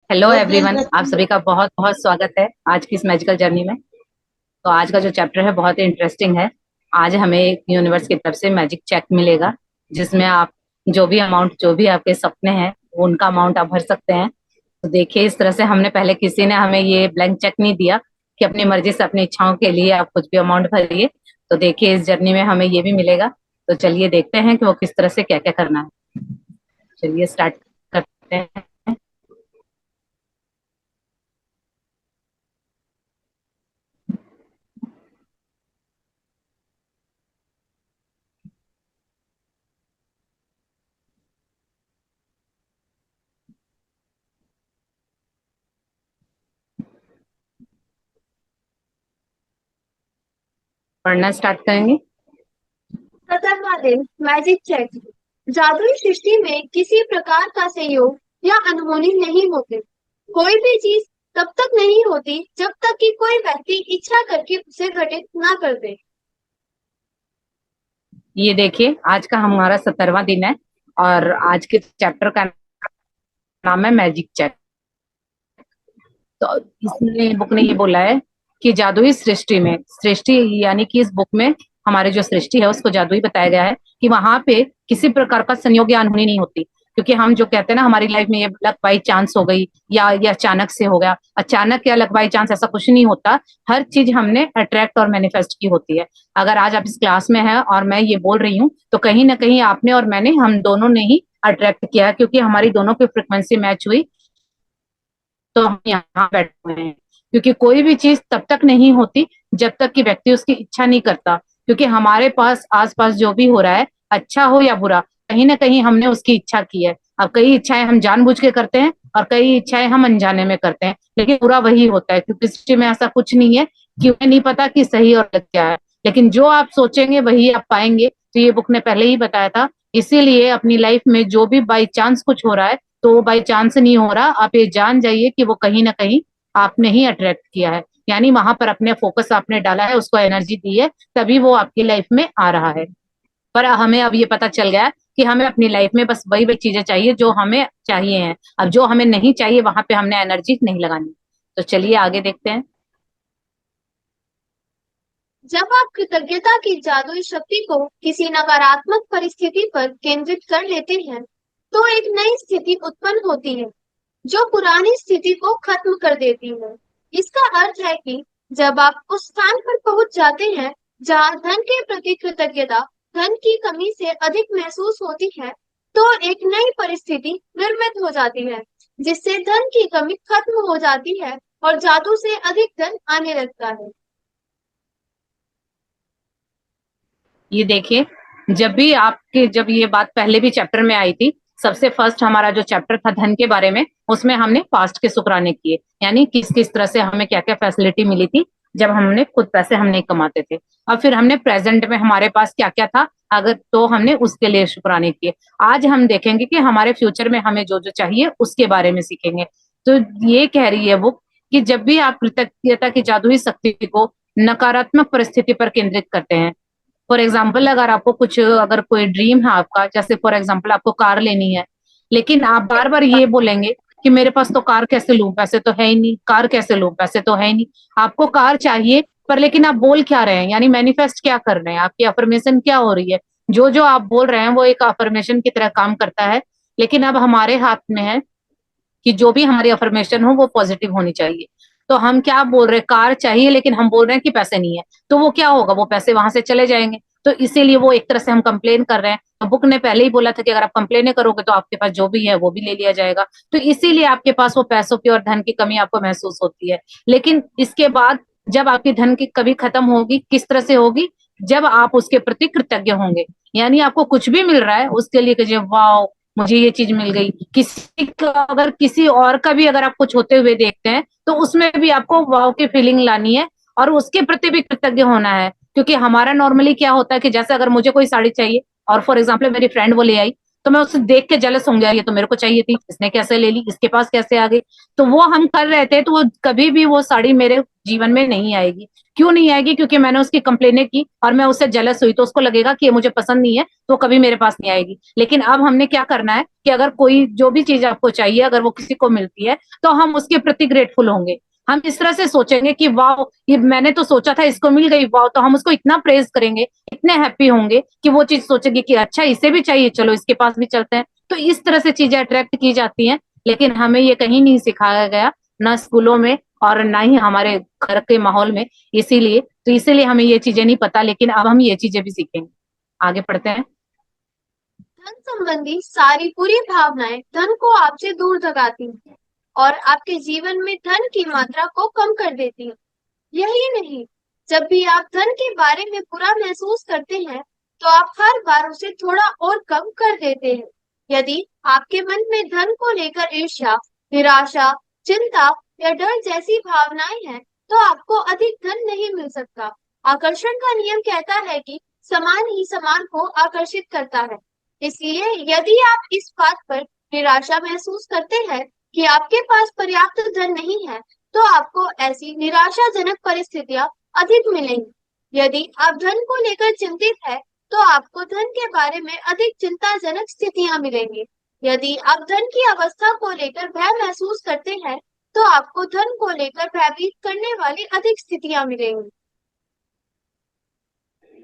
Hello everyone, आप सभी का बहुत बहुत स्वागत है आज की इस मैजिकल जर्नी में। तो आज का जो चैप्टर है बहुत ही इंटरेस्टिंग है। आज हमें एक यूनिवर्स की तरफ से मैजिक चेक मिलेगा, जिसमें आप जो भी अमाउंट, जो भी आपके सपने हैं, वो उनका अमाउंट आप भर सकते हैं। तो देखिए, इस तरह से हमने पहले किसी ने हमें ये ब्लैंक चेक नहीं दिया कि अपनी मर्जी से अपनी इच्छाओं के लिए आप कुछ भी अमाउंट भरिए। तो देखिए, इस जर्नी में हमें ये भी मिलेगा। तो चलिए देखते हैं कि वो किस तरह से क्या क्या करना है। चलिए स्टार्ट करते हैं। पढ़ना स्टार्ट करेंगे। खतरनाक मैजिक चेक। जादुई सृष्टि में किसी प्रकार का संयोग या अनहोनी नहीं होते। कोई भी चीज तब तक नहीं होती जब तक कि कोई व्यक्ति इच्छा करके उसे घटित ना कर दे। ये देखिए, आज का हमारा 17वां दिन है और आज के चैप्टर का नाम है मैजिक चेक। तो इसने बुक ने ये बोला है कि जादुई सृष्टि में, सृष्टि यानी कि इस बुक में हमारी जो सृष्टि है उसको जादुई बताया गया है कि वहां पे किसी प्रकार का संयोग या अनहोनी नहीं होती। क्योंकि हम जो कहते हैं ना, हमारी लाइफ में ये लक बाई चांस हो गई या ये अचानक से हो गया, अचानक या लक बाई चांस ऐसा कुछ नहीं होता। हर चीज हमने अट्रैक्ट और मैनिफेस्ट की होती है। अगर आज आप इस क्लास में हैं और मैं ये बोल रही हूँ, तो कहीं ना कहीं आपने और मैंने, हम दोनों ने ही अट्रैक्ट किया है, क्योंकि हमारी दोनों की फ्रिक्वेंसी मैच हुई तो हम यहाँ बैठे हुए हैं। क्योंकि कोई भी चीज तब तक नहीं होती जब तक कि व्यक्ति उसकी इच्छा नहीं करता। क्योंकि हमारे पास आसपास जो भी हो रहा है, अच्छा हो या बुरा, कहीं ना कहीं हमने उसकी इच्छा की है। अब कई इच्छाएं हम जानबूझ के करते हैं और कई इच्छाएं हम अनजाने में करते हैं, लेकिन बुरा वही होता है, क्योंकि सृष्टि में ऐसा कुछ नहीं है कि उन्हें नहीं पता कि सही और गलत क्या है। लेकिन जो आप सोचेंगे वही आप पाएंगे। तो ये बुक ने पहले ही बताया था। इसीलिए अपनी लाइफ में जो भी बाई चांस कुछ हो रहा है, तो वो बाई चांस नहीं हो रहा। आप ये जान जाइए कि वो कहीं ना कहीं आपने ही अट्रैक्ट किया है, यानी वहां पर अपने फोकस आपने डाला है, उसको एनर्जी दी है, तभी वो आपकी लाइफ में आ रहा है। पर हमें अब ये पता चल गया है कि हमें अपनी लाइफ में बस वही वही चीजें चाहिए जो हमें चाहिए हैं। अब जो हमें नहीं चाहिए वहां पे हमने एनर्जी नहीं लगानी। तो चलिए आगे देखते हैं। जब आप कृतज्ञता की जादुई शक्ति को किसी नकारात्मक परिस्थिति पर केंद्रित कर लेते हैं, तो एक नई स्थिति उत्पन्न होती है जो पुरानी स्थिति को खत्म कर देती है। इसका अर्थ है कि जब आप उस स्थान पर पहुंच जाते हैं जहां धन के प्रति कृतज्ञता धन की कमी से अधिक महसूस होती है, तो एक नई परिस्थिति निर्मित हो जाती है जिससे धन की कमी खत्म हो जाती है और जादू से अधिक धन आने लगता है। ये देखिए, जब ये बात पहले भी चैप्टर में आई थी, सबसे फर्स्ट हमारा जो चैप्टर था धन के बारे में, उसमें हमने पास्ट के शुक्राने किए, यानी किस किस तरह से हमें क्या क्या फैसिलिटी मिली थी जब हमने खुद पैसे हम नहीं कमाते थे। और फिर हमने प्रेजेंट में हमारे पास क्या क्या था, अगर तो हमने उसके लिए शुक्राने किए। आज हम देखेंगे कि हमारे फ्यूचर में हमें जो जो चाहिए उसके बारे में सीखेंगे। तो ये कह रही है वो कि जब भी आप कृतज्ञता की जादुई शक्ति को नकारात्मक परिस्थिति पर केंद्रित करते हैं, फॉर एग्जाम्पल अगर आपको कुछ, अगर कोई ड्रीम है आपका, जैसे फॉर एग्जाम्पल आपको कार लेनी है, लेकिन आप बार बार ये बोलेंगे कि मेरे पास तो कार कैसे लूं, पैसे तो है ही नहीं, कार कैसे लूं, पैसे तो है ही नहीं। आपको कार चाहिए, पर लेकिन आप बोल क्या रहे हैं, यानी मैनिफेस्ट क्या कर रहे हैं, आपकी अफर्मेशन क्या हो रही है। जो जो आप बोल रहे हैं वो एक अफर्मेशन की तरह काम करता है। लेकिन अब हमारे हाथ में है कि जो भी हमारी अफर्मेशन हो वो पॉजिटिव होनी चाहिए। तो हम क्या बोल रहे हैं, कार चाहिए, लेकिन हम बोल रहे हैं कि पैसे नहीं है, तो वो क्या होगा, वो पैसे वहां से चले जाएंगे। तो इसीलिए वो एक तरह से हम कंप्लेन कर रहे हैं। तो बुक ने पहले ही बोला था कि अगर आप कंप्लेन करोगे तो आपके पास जो भी है वो भी ले लिया जाएगा। तो इसीलिए आपके पास वो पैसों की और धन की कमी आपको महसूस होती है। लेकिन इसके बाद जब आपकी धन की कमी खत्म होगी, किस तरह से होगी, जब आप उसके प्रति कृतज्ञ होंगे। यानी आपको कुछ भी मिल रहा है उसके लिए कहिए वाह, मुझे ये चीज मिल गई। किसी का, अगर किसी और का भी अगर आप कुछ होते हुए देखते हैं, तो उसमें भी आपको वाव की फीलिंग लानी है और उसके प्रति भी कृतज्ञ होना है। क्योंकि हमारा नॉर्मली क्या होता है कि जैसे अगर मुझे कोई साड़ी चाहिए और फॉर एग्जाम्पल मेरी फ्रेंड वो ले आई, तो मैं उसे देख के जेलस होंगे, यार ये तो मेरे को चाहिए थी, इसने कैसे ले ली, इसके पास कैसे आ गई। तो वो हम कर रहे थे, तो वो कभी भी वो साड़ी मेरे जीवन में नहीं आएगी। क्यों नहीं आएगी? क्योंकि मैंने उसकी कंप्लेनें की और मैं उससे जेलस हुई, तो उसको लगेगा कि ये मुझे पसंद नहीं है, तो कभी मेरे पास नहीं आएगी। लेकिन अब हमने क्या करना है कि अगर कोई जो भी चीज आपको चाहिए, अगर वो किसी को मिलती है, तो हम उसके प्रति ग्रेटफुल होंगे। हम इस तरह से सोचेंगे कि वाह, ये मैंने तो सोचा था इसको मिल गई, वाह, तो हम उसको इतना प्रेज करेंगे, इतने हैप्पी होंगे कि वो चीज सोचेंगे कि अच्छा इसे भी चाहिए, चलो इसके पास भी चलते हैं। तो इस तरह से चीजें अट्रैक्ट की जाती हैं। लेकिन हमें ये कहीं नहीं सिखाया गया, ना स्कूलों में और ना ही हमारे घर के माहौल में। इसीलिए हमें ये चीजें नहीं पता, लेकिन अब हम ये चीजें भी सीखेंगे। आगे पढ़ते हैं। धन संबंधी सारी बुरी भावनाएं धन को आपसे दूर भगाती हैं और आपके जीवन में धन की मात्रा को कम कर देती हैं। यही नहीं, जब भी आप धन के बारे में बुरा महसूस करते हैं, तो आप हर बार उसे थोड़ा और कम कर देते हैं। यदि आपके मन में धन को लेकर ईर्ष्या, निराशा, चिंता या डर जैसी भावनाएं हैं, तो आपको अधिक धन नहीं मिल सकता। आकर्षण का नियम कहता है कि समान ही समान को आकर्षित करता है। इसलिए यदि आप इस बात पर निराशा महसूस करते हैं कि आपके पास पर्याप्त धन नहीं है, तो आपको ऐसी निराशाजनक परिस्थितियां अधिक मिलेंगी। यदि आप धन को लेकर चिंतित है, तो आपको धन के बारे में अधिक चिंताजनक स्थितियां मिलेंगी। यदि आप धन की अवस्था को लेकर भय महसूस करते हैं, तो आपको धन को लेकर भयभीत करने वाली अधिक स्थितियां मिलेंगी।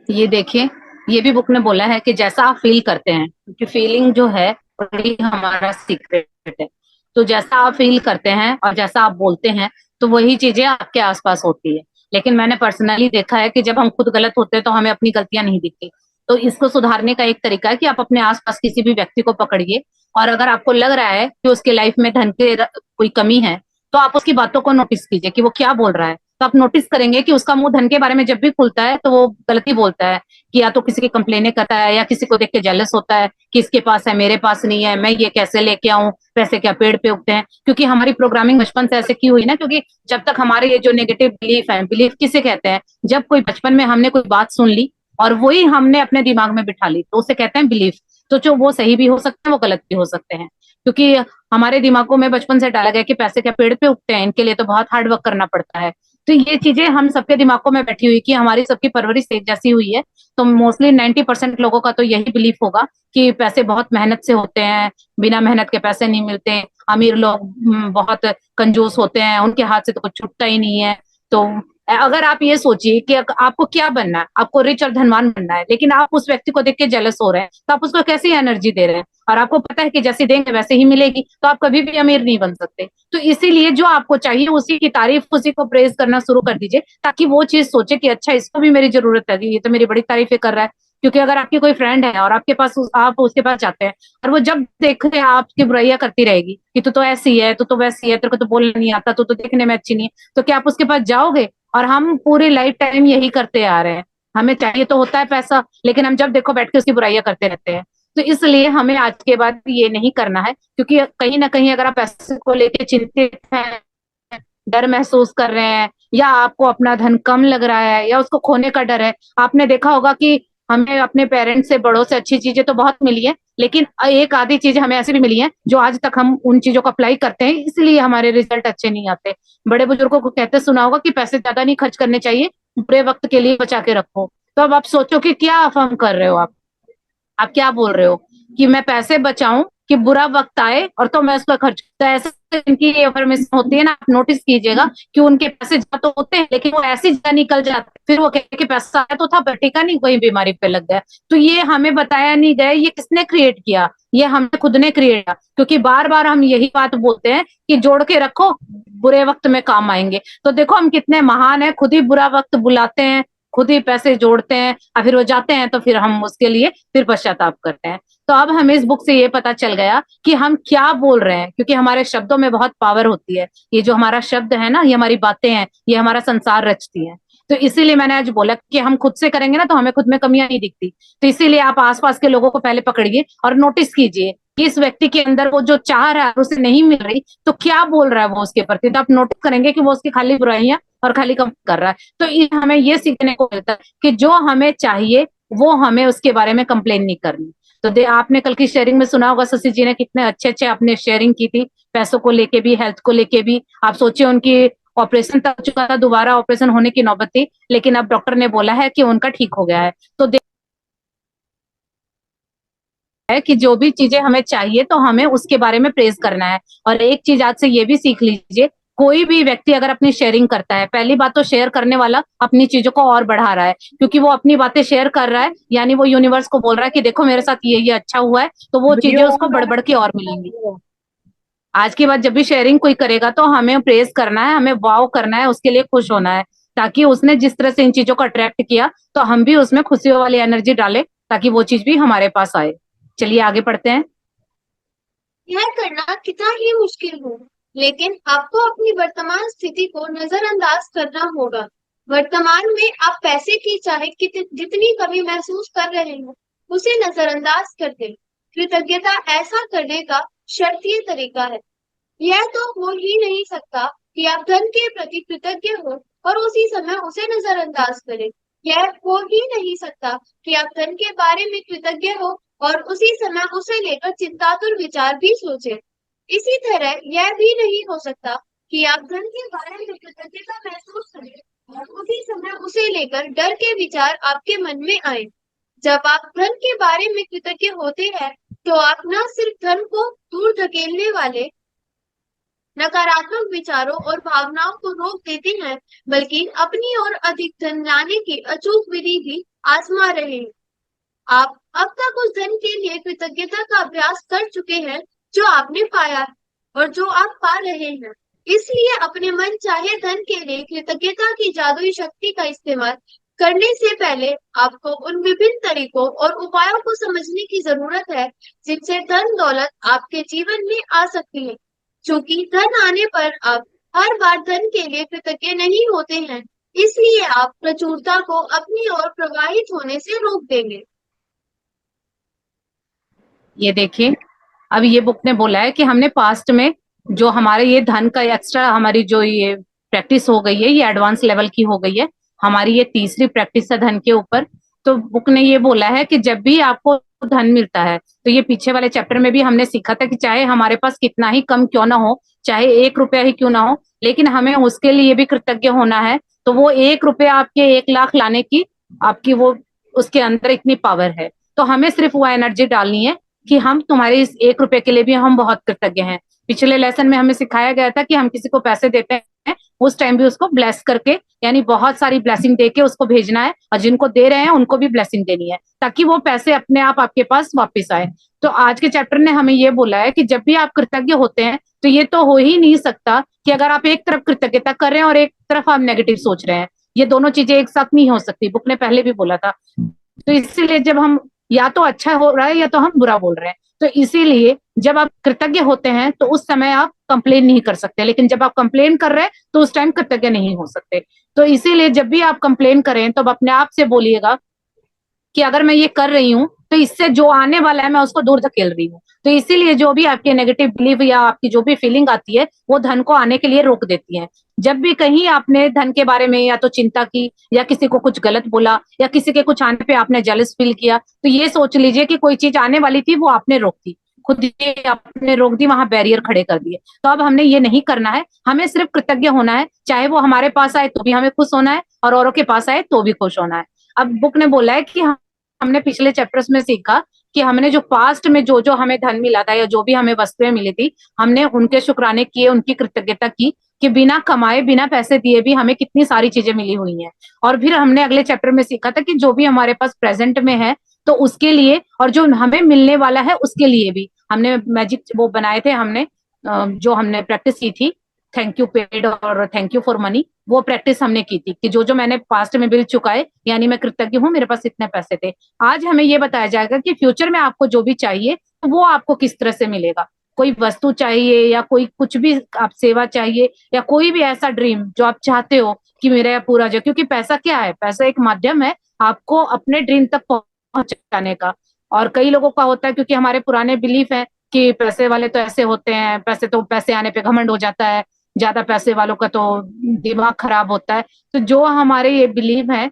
ये देखिए, ये भी बुक ने बोला है कि जैसा आप फील करते हैं, क्योंकि फीलिंग जो है वही हमारा सीक्रेट है। तो जैसा आप फील करते हैं और जैसा आप बोलते हैं, तो वही चीजें आपके आसपास होती है। लेकिन मैंने पर्सनली देखा है कि जब हम खुद गलत होते हैं तो हमें अपनी गलतियां नहीं दिखती। तो इसको सुधारने का एक तरीका है कि आप अपने आसपास किसी भी व्यक्ति को पकड़िए, और अगर आपको लग रहा है कि उसके लाइफ में धन के कोई कमी है, तो आप उसकी बातों को नोटिस कीजिए कि वो क्या बोल रहा है। तो आप नोटिस करेंगे कि उसका मुंह धन के बारे में जब भी खुलता है, तो वो गलती बोलता है, कि या तो किसी की कंप्लेने करता है, या किसी को देख के जेलस होता है कि इसके पास है, मेरे पास नहीं है, मैं ये कैसे लेके आऊं, पैसे क्या पेड़ पे उगते हैं। क्योंकि हमारी प्रोग्रामिंग बचपन से ऐसे की हुई ना, क्योंकि जब तक हमारे ये जो नेगेटिव बिलीफ है, बिलीफ किसे कहते हैं, जब कोई बचपन में हमने कोई बात सुन ली और वही हमने अपने दिमाग में बिठा ली, तो उसे कहते हैं बिलीफ। तो जो वो सही भी हो सकते हैं, वो गलत भी हो सकते हैं, क्योंकि हमारे दिमागों में बचपन से डाला गया कि पैसे क्या पेड़ पे उगते हैं, इनके लिए तो बहुत हार्ड वर्क करना पड़ता है। तो ये चीजें हम सबके दिमागों में बैठी हुई कि हमारी सबकी परवरिश एक जैसी हुई है। तो मोस्टली 90% लोगों का तो यही बिलीफ होगा कि पैसे बहुत मेहनत से होते हैं, बिना मेहनत के पैसे नहीं मिलते। अमीर लोग बहुत कंजूस होते हैं, उनके हाथ से तो कुछ छुटता ही नहीं है। तो अगर आप ये सोचिए कि आपको क्या बनना है, आपको रिच और धनवान बनना है, लेकिन आप उस व्यक्ति को देख के जेलस हो रहे हैं, तो आप उसको कैसी एनर्जी दे रहे हैं? और आपको पता है कि जैसे देंगे वैसे ही मिलेगी, तो आप कभी भी अमीर नहीं बन सकते। तो इसीलिए जो आपको चाहिए उसी की तारीफ, उसी को प्रेज करना शुरू कर दीजिए, ताकि वो चीज सोचे कि अच्छा इसको भी मेरी जरूरत है, ये तो मेरी बड़ी तारीफें कर रहा है। क्योंकि अगर आपकी कोई फ्रेंड है और आपके पास आप उसके पास जाते हैं, और वो जब देखे आपकी बुराइयां करती रहेगी कि तू तो ऐसी है, तू तो वैसी है, तेरे को तो बोलना नहीं आता, तू तो देखने में अच्छी नहीं है, तो क्या आप उसके पास जाओगे? और हम पूरी लाइफ टाइम यही करते आ रहे हैं। हमें चाहिए तो होता है पैसा, लेकिन हम जब देखो बैठ के उसकी बुराइयां करते रहते हैं। तो इसलिए हमें आज के बाद ये नहीं करना है, क्योंकि कहीं ना कहीं अगर आप पैसे को लेके चिंतित हैं, डर महसूस कर रहे हैं, या आपको अपना धन कम लग रहा है, या उसको खोने का डर है। आपने देखा होगा कि हमें अपने पेरेंट्स से, बड़ों से अच्छी चीजें तो बहुत मिली है, लेकिन एक आधी चीजें हमें ऐसी भी मिली है जो आज तक हम उन चीजों को अप्लाई करते हैं, इसलिए हमारे रिजल्ट अच्छे नहीं आते। बड़े बुजुर्गों को कहते सुना होगा कि पैसे ज्यादा नहीं खर्च करने चाहिए, बुरे वक्त के लिए बचा के रखो। तो अब आप सोचो कि क्या अफवाह कर रहे हो आप क्या बोल रहे हो कि मैं पैसे बचाऊं कि बुरा वक्त आए और तो मैं उसका खर्च। तो ऐसे इनकी इंफॉर्मेशन होती है ना, आप नोटिस कीजिएगा कि उनके पैसे जमा तो होते हैं, लेकिन वो ऐसी जगह निकल जाते हैं, फिर वो कहते कि पैसा आया तो था, टिका नहीं, कोई बीमारी पे लग गया। तो ये हमें बताया नहीं गया, ये किसने क्रिएट किया? ये हमने खुद ने क्रिएट किया, क्योंकि बार बार हम यही बात बोलते हैं कि जोड़ के रखो, बुरे वक्त में काम आएंगे। तो देखो हम कितने महान है, खुद ही बुरा वक्त बुलाते हैं, खुद ही पैसे जोड़ते हैं, और फिर वो जाते हैं तो फिर हम उसके लिए फिर पश्चाताप करते हैं। तो अब हमें इस बुक से ये पता चल गया कि हम क्या बोल रहे हैं, क्योंकि हमारे शब्दों में बहुत पावर होती है। ये जो हमारा शब्द है ना, ये हमारी बातें हैं, ये हमारा संसार रचती हैं। तो इसीलिए मैंने आज बोला कि हम खुद से करेंगे ना, तो हमें खुद में कमियां नहीं दिखती। तो इसीलिए आप आसपास के लोगों को पहले पकड़िए और नोटिस कीजिए कि इस व्यक्ति के अंदर वो जो चाह रहा है उसे नहीं मिल रही, तो क्या बोल रहा है वो उसके प्रति। तो आप नोटिस करेंगे कि वो उसकी खाली बुराइयां और खाली कम कर रहा है। तो हमें ये सीखने को मिलता है कि जो हमें चाहिए वो हमें उसके बारे में कंप्लेन नहीं करनी। तो आपने कल की शेयरिंग में सुना होगा शशि जी ने कितने अच्छे अच्छे आपने शेयरिंग की थी, पैसों को लेके भी, हेल्थ को लेके भी। आप सोचिए उनकी ऑपरेशन तक चुका था, दोबारा ऑपरेशन होने की नौबत थी, लेकिन अब डॉक्टर ने बोला है कि उनका ठीक हो गया है। तो है कि जो भी चीजें हमें चाहिए तो हमें उसके बारे में प्रेज करना है। और एक चीज आज से ये भी सीख लीजिए, कोई भी व्यक्ति अगर अपनी शेयरिंग करता है, पहली बात तो शेयर करने वाला अपनी चीजों को और बढ़ा रहा है, क्योंकि वो अपनी बातें शेयर कर रहा है, यानी वो यूनिवर्स को बोल रहा है कि देखो मेरे साथ ये अच्छा हुआ है, तो वो चीजें वीडियो उसको ऑन बढ़ है। बढ़ के और मिलेंगी। आज के बाद जब भी शेयरिंग कोई करेगा तो हमें प्रेज करना है, हमें वाव करना है, उसके लिए खुश होना है, ताकि उसने जिस तरह से इन चीजों को अट्रैक्ट किया तो हम भी उसमें खुशियों वाली एनर्जी डालें, ताकि वो चीज भी हमारे पास आए। चलिए आगे पढ़ते हैं। यह करना कितना ही मुश्किल हो, लेकिन आपको अपनी वर्तमान स्थिति को नजरअंदाज करना होगा। वर्तमान में आप पैसे की चाहे जितनी कमी महसूस कर रहे हो, उसे नजरअंदाज कर दें। कृतज्ञता ऐसा करने का शर्तीय तरीका है। यह तो हो ही नहीं सकता कि आप धन के प्रति कृतज्ञ हो और उसी समय उसे नजरअंदाज करें। यह हो ही नहीं सकता कि आप धन के बारे में कृतज्ञ हो और उसी समय उसे लेकर चिंतातुर विचार भी सोचें। इसी तरह यह भी नहीं हो सकता कि आप धन के बारे में कृतज्ञता महसूस करें और उसी समय उसे लेकर डर के विचार आपके मन में आए। जब आप धन के बारे में कृतज्ञ होते हैं, तो आप न सिर्फ धन को दूर धकेलने वाले नकारात्मक विचारों और भावनाओं को रोक देते हैं, बल्कि अपनी ओर अधिक धन लाने की अचूक विधि भी आजमा रहे हैं। आप अब तक उस धन के लिए कृतज्ञता का अभ्यास कर चुके हैं जो आपने पाया है और जो आप पा रहे हैं। इसलिए अपने मन चाहे धन के लिए कृतज्ञता की जादुई शक्ति का इस्तेमाल करने से पहले आपको उन विभिन्न तरीकों और उपायों को समझने की जरूरत है जिनसे धन दौलत आपके जीवन में आ सकती है। क्योंकि धन आने पर आप हर बार धन के लिए कृतज्ञ नहीं होते हैं, इसलिए आप प्रचुरता को अपनी ओर प्रवाहित होने से रोक देंगे। ये देखिए, अब ये बुक ने बोला है कि हमने पास्ट में जो हमारे ये धन का एक्स्ट्रा, हमारी जो ये प्रैक्टिस हो गई है, ये एडवांस लेवल की हो गई है, हमारी ये तीसरी प्रैक्टिस है धन के ऊपर। तो बुक ने ये बोला है कि जब भी आपको धन मिलता है, तो ये पीछे वाले चैप्टर में भी हमने सीखा था कि चाहे हमारे पास कितना ही कम क्यों ना हो, चाहे 1 रुपया ही क्यों ना हो, लेकिन हमें उसके लिए भी कृतज्ञ होना है। तो वो 1 रुपया आपके 1 लाख लाने की आपकी वो उसके अंदर इतनी पावर है। तो हमें सिर्फ वो एनर्जी डालनी है कि हम तुम्हारे इस 1 रुपए के लिए भी हम बहुत कृतज्ञ हैं। पिछले लेसन में हमें सिखाया गया था कि हम किसी को पैसे देते हैं, उस टाइम भी उसको ब्लेस करके, यानी बहुत सारी ब्लेसिंग देके उसको भेजना है, और जिनको दे रहे हैं उनको भी ब्लेसिंग देनी है, ताकि वो पैसे अपने आप आपके पास वापस आए। तो आज के चैप्टर ने हमें ये बोला है कि जब भी आप कृतज्ञ होते हैं, तो ये तो हो ही नहीं सकता कि अगर आप एक तरफ कृतज्ञता कर रहे हैं और एक तरफ आप नेगेटिव सोच रहे हैं, ये दोनों चीजें एक साथ नहीं हो सकती। बुक ने पहले भी बोला था। तो इसीलिए जब हम या तो अच्छा हो रहा है या तो हम बुरा बोल रहे हैं, तो इसीलिए जब आप कृतज्ञ होते हैं तो उस समय आप कंप्लेन नहीं कर सकते, लेकिन जब आप कंप्लेन कर रहे हैं तो उस टाइम कृतज्ञ नहीं हो सकते। तो इसीलिए जब भी आप कंप्लेन करें तो अपने आप से बोलिएगा कि अगर मैं ये कर रही हूँ तो इससे जो आने वाला है मैं उसको दूर धकेल रही हूँ। तो इसीलिए जो भी आपके नेगेटिव बिलीव या आपकी जो भी फीलिंग आती है वो धन को आने के लिए रोक देती है। जब भी कहीं आपने धन के बारे में या तो चिंता की, या किसी को कुछ गलत बोला, या किसी के कुछ आने पे आपने जेलस फील किया, तो ये सोच लीजिए कि कोई चीज आने वाली थी वो आपने रोक दी, खुद ही आपने रोक दी, वहां बैरियर खड़े कर दिए। तो अब हमने ये नहीं करना है, हमें सिर्फ कृतज्ञ होना है, चाहे वो हमारे पास आए तो भी हमें खुश होना है और औरों के पास आए तो भी खुश होना है। अब बुक ने बोला है कि हमने पिछले चैप्टर्स में सीखा कि हमने जो पास्ट में जो जो हमें धन मिला था या जो भी हमें वस्तुएं मिली थी, हमने उनके शुक्राने किए, उनकी कृतज्ञता की कि बिना कमाए बिना पैसे दिए भी हमें कितनी सारी चीजें मिली हुई हैं। और फिर हमने अगले चैप्टर में सीखा था कि जो भी हमारे पास प्रेजेंट में है तो उसके लिए, और जो हमें मिलने वाला है उसके लिए भी हमने मैजिक वो बनाए थे। हमने जो हमने प्रैक्टिस की थी, थैंक यू पेड और थैंक यू फॉर मनी, वो प्रैक्टिस हमने की थी कि जो जो मैंने पास्ट में बिल चुकाए, यानी मैं कृतज्ञ हूँ, मेरे पास इतने पैसे थे। आज हमें ये बताया जाएगा कि फ्यूचर में आपको जो भी चाहिए तो वो आपको किस तरह से मिलेगा। कोई वस्तु चाहिए या कोई कुछ भी आप सेवा चाहिए, या कोई भी ऐसा ड्रीम जो आप चाहते हो कि मेरा पूरा जाए, क्योंकि पैसा क्या है, पैसा एक माध्यम है आपको अपने ड्रीम तक पहुंचाने का। और कई लोगों का होता है, क्योंकि हमारे पुराने बिलीफ है कि पैसे वाले तो ऐसे होते हैं, पैसे आने पे घमंड हो जाता है, ज्यादा पैसे वालों का तो दिमाग खराब होता है। तो जो हमारे ये बिलीव है